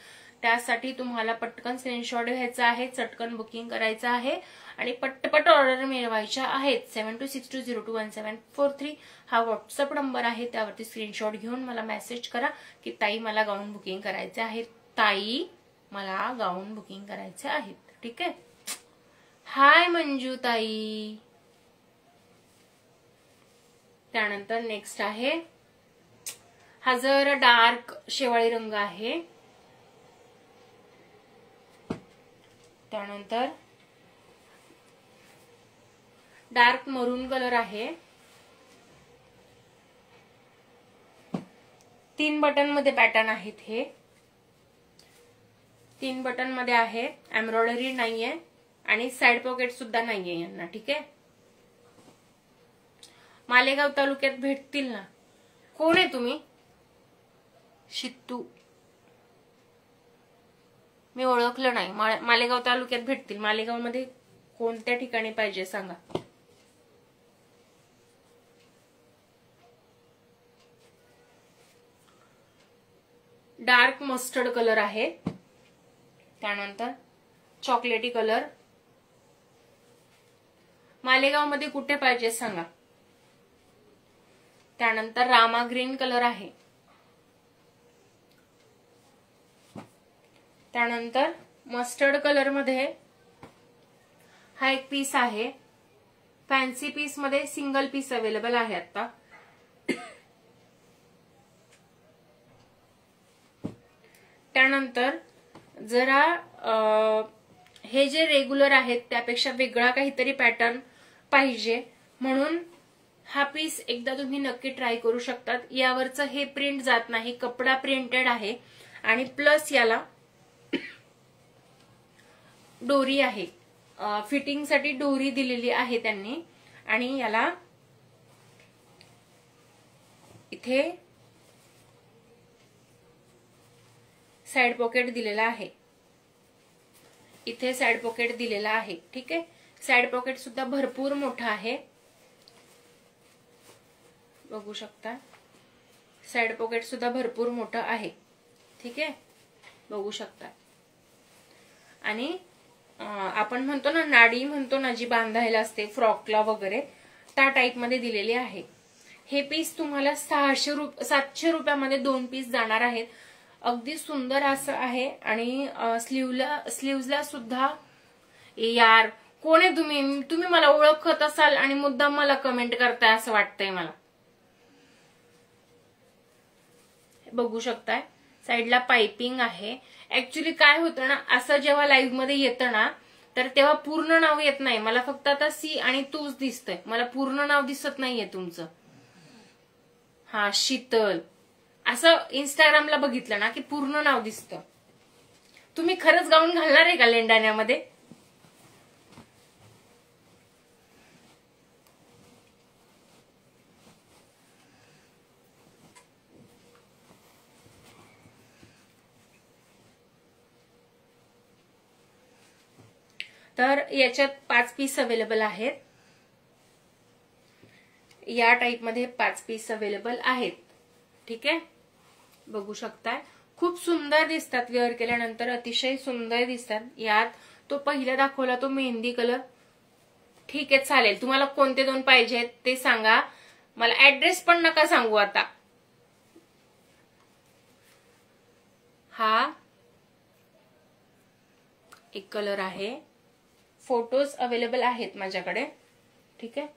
त्यासाठी तुम्हाला पटकन स्क्रीनशॉट घ्यायचा आहे, चटकन बुकिंग करायचं आहे आणि पटपट ऑर्डर मिळवायच्या आहेत. 7262021743 हा व्हॉट्सअप नंबर आहे, त्यावरती स्क्रीनशॉट घेऊन मला मेसेज करा की ताई मला गाऊन बुकिंग करायचे आहे. ताई मला गाऊन बुकिंग करायचे आहेत. ठीक आहे. हाय मंजू ताई. त्यानंतर नेक्स्ट आहे, हा जर डार्क शेवाळी रंग आहे. त्यानंतर डार्क मरून कलर आहे. 3 बटन मध्ये पॅटर्न आहेत. हे 3 बटन मध्ये आहे. एम्ब्रॉयडरी नाहीये आणि साइड पॉकेट सुद्धा नाहीये यांना. ठीक आहे. मालेगाव तालुक्यात भेटतील ना. कोण आहे तुम्ही? शित्तू. मी ओळखलं नाही. मालेगाव तालुक्यात भेटतील. मालेगाव मध्ये कोणत्या ठिकाणी पाहिजे सांगा. डार्क मस्टर्ड कलर आहे. त्यानंतर चॉकलेटी कलर. मालेगाव मध्ये कुठे पाहिजे सांगा. त्यानंतर रामा ग्रीन कलर आहे. त्यानंतर मस्टर्ड कलर मध्ये हा एक पीस आहे. फॅन्सी पीस मध्ये सिंगल पीस अवेलेबल आहे आता. त्यानंतर जरा हे जे रेग्युलर आहेत त्यापेक्षा वेगळा काहीतरी पॅटर्न पाहिजे म्हणून हा पीस एकदा तुम्ही नक्की ट्राय करू शकतात. यावरचं हे प्रिंट जात नाही, कपडा प्रिंटेड आहे आणि प्लस याला डोरी आहे. फिटिंगसाठी डोरी दिलेली आहे त्यांनी आणि याला इथे साइड पॉकेट दिलेला आहे. इथे साइड पॉकेट दिलेला आहे. ठीक आहे, साइड पॉकेट सुद्धा भरपूर मोठा आहे, बघू शकता. साइड पॉकेट सुद्धा भरपूर मोठं आहे. ठीक आहे, बघू शकता. आणि आपण म्हणतो ना नाडी म्हणतो ना जी बांधायला असते फ्रॉकला वगैरे, त्या टाइप मध्ये दिलेली आहे. हे पीस तुम्हाला 700 रुपयामध्ये 2 पीस जाणार आहेत. अगदी सुंदर असं आहे. आणि स्लीव्हजला सुद्धा, यार कोण आहे तुम्ही मला ओळखत असाल आणि मुद्दाम मला कमेंट करताय असं वाटतंय मला. बघू शकताय साईडला पाइपिंग आहे. ऍक्च्युली काय होतं ना, असं जेव्हा लाईव्ह मध्ये येतं ना तर तेव्हा पूर्ण नाव येत नाही. मला फक्त आता सी आणि तूच दिसतंय, मला पूर्ण नाव दिसत नाहीये तुमचं. हा, शीतल असं इंस्टाग्रामला बघितलं ना की पूर्ण नाव दिसतं. तुम्ही खरंच गाऊन घालणार आहे का लेंडाण्यामध्ये? तर याच्यात 5 पीस अवेलेबल आहेत. या टाइप मध्ये 5 पीस अवेलेबल आहेत. ठीक आहे, बघू शकताय. खूप सुंदर दिसतात वेअर केल्यानंतर, अतिशय सुंदर दिसतात. यात तो पहिला दाखवला तो मेहंदी कलर. ठीक आहे, चालेल. तुम्हाला कोणते 2 पाहिजेत ते सांगा. मला ऍड्रेस पण नका सांगू आता. हा एक कलर आहे. फोटोज अवेलेबल आहेत माझ्याकडे. ठीक आहे,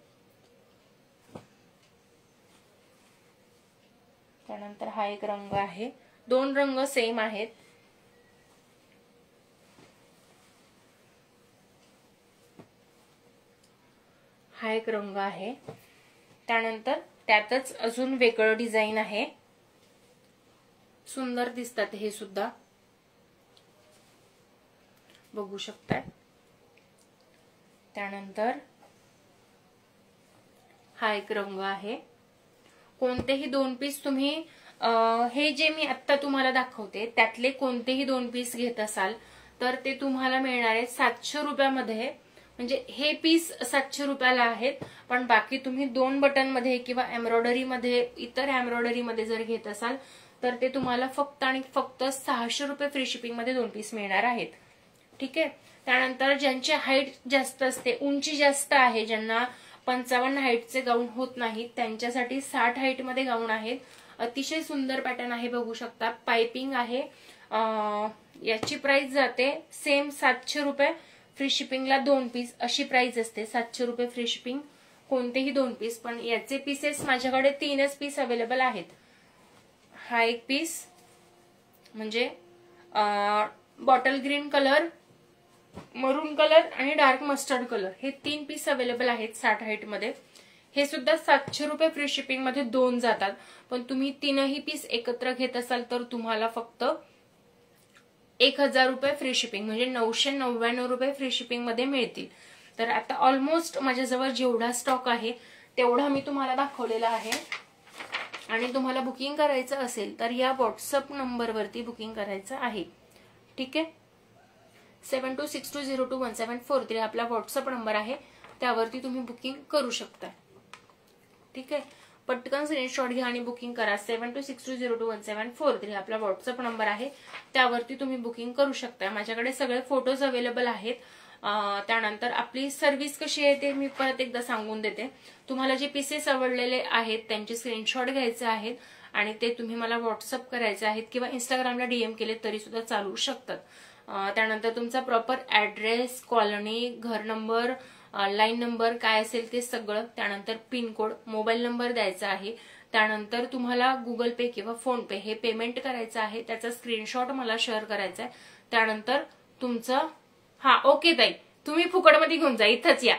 त्यानंतर हा एक रंग आहे. 2 रंग सेम आहेत. हा एक रंग आहे. त्यानंतर त्यातच अजून वेगळं डिझाईन आहे. सुंदर दिसतात हे सुद्धा, बघू शकता. त्यानंतर हा एक रंग आहे. कोणतेही 2 पीस तुम्ही हे जे मी आता तुम्हाला दाखवते त्यातले कोणतेही 2 पीस घेत असाल तर ते तुम्हाला मिळणार आहे 700 रुपयामध्ये. म्हणजे हे पीस 700 रुपयाला आहेत, पण बाकी तुम्ही 2 बटन मध्ये किंवा एम्ब्रॉयडरी मध्ये, इतर एम्ब्रॉयडरी मध्ये जर घेत असाल तर ते तुम्हाला फक्त आणि फक्त 600 रुपये फ्री शिपिंग मध्ये 2 पीस मिळणार आहेत. ठीक आहे, त्यानंतर ज्यांची हाईट जास्त असते, उंची जास्त आहे, ज्यांना 55 हाईटचे गाऊन होत नाहीत त्यांच्यासाठी 60 हाईट मध्ये गाऊन आहेत. अतिशय सुंदर पॅटर्न आहे, बघू शकता. पाइपिंग आहे. याची प्राइस जाते सेम 700 रुपये. फ्री शिपिंगला 2 पीस अशी प्राइस असते. 700 रुपये फ्री शिपिंग, कोणतेही 2 पीस. पण याचे पीसेस माझ्याकडे 3च पीस अवेलेबल आहेत. हा एक पीस म्हणजे बॉटल ग्रीन कलर, मरून कलर आणि डार्क मस्टर्ड कलर, हे 3 पीस अवेलेबल आहेत 60 हाईट मध्ये. हे सुद्धा 700 रुपये फ्री शिपिंग मध्ये 2 जातात. पण तुम्ही 3ही पीस एकत्र घेत असाल तर तुम्हाला फक्त 1000 रुपये फ्री शिपिंग म्हणजे 999 रुपये फ्री शिपिंग मध्ये मिळतील. तर आता ऑलमोस्ट माझ्याजवळ जेवढा स्टॉक आहे तेवढा मी तुम्हाला दाखवलेला आहे. आणि तुम्हाला बुकिंग करायचं असेल तर या व्हॉट्सअप नंबरवरती बुकिंग करायचं आहे. ठीक आहे, 7262021743 आपला व्हॉट्सअप नंबर आहे, त्यावरती तुम्ही बुकिंग करू शकता. ठीक आहे, पटकन स्क्रीनशॉट घ्या आणि बुकिंग करा. 7262021743 आपला व्हॉट्सअप नंबर आहे, त्यावरती तुम्ही बुकिंग करू शकता. माझ्याकडे सगळे फोटोज अवेलेबल आहेत. त्यानंतर आपली सर्व्हिस कशी आहे ते मी परत एकदा सांगून देते. तुम्हाला जे पीसेस आवडलेले आहेत त्यांचे स्क्रीनशॉट घ्यायचे आहेत आणि ते तुम्ही मला व्हॉट्सअप करायचे आहेत किंवा इंस्टाग्रामला डीएम केले तरी सुद्धा चालू शकतात. त्यानंतर तुमचा प्रॉपर ऍड्रेस, कॉलनी, घर नंबर, लाईन नंबर काय असेल ते सगळं, त्यानंतर पिनकोड, मोबाईल नंबर द्यायचा आहे. त्यानंतर तुम्हाला गुगल पे किंवा फोन पे हे पेमेंट करायचं आहे, त्याचा स्क्रीनशॉट मला शेअर करायचा आहे. त्यानंतर तुमचं ओके ताई, तुम्ही फुकटमध्ये घेऊन जा, इथंच या.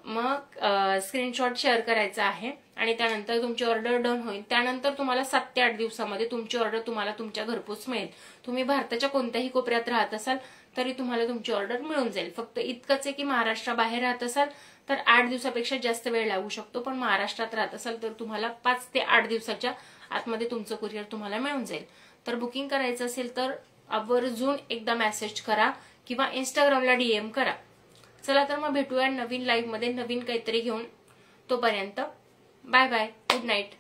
मग स्क्रीनशॉट शेअर करायचा आहे आणि त्यानंतर तुमची ऑर्डर डन होईल. त्यानंतर तुम्हाला 7 ते 8 दिवसामध्ये तुमची ऑर्डर तुम्हाला तुमच्या घरपोच मिळेल. तुम्ही भारताच्या कोणत्याही कोपऱ्यात राहत असाल तरी तुम्हाला तुमची ऑर्डर मिळून जाईल. फक्त इतकंच आहे की महाराष्ट्राबाहेर राहत असाल तर 8 दिवसापेक्षा जास्त वेळ लागू शकतो, पण महाराष्ट्रात राहत असाल तर तुम्हाला 5 ते 8 दिवसाच्या आतमध्ये तुमचं कुरिअर तुम्हाला मिळून जाईल. तर बुकिंग करायचं असेल तर आवर्जून एकदा मेसेज करा किंवा इंस्टाग्रामला DM करा. चला तर मग भेटूया नवीन लाईव्ह मध्ये नवीन काहीतरी घेऊन. तोपर्यंत बाय बाय, गुड नाईट.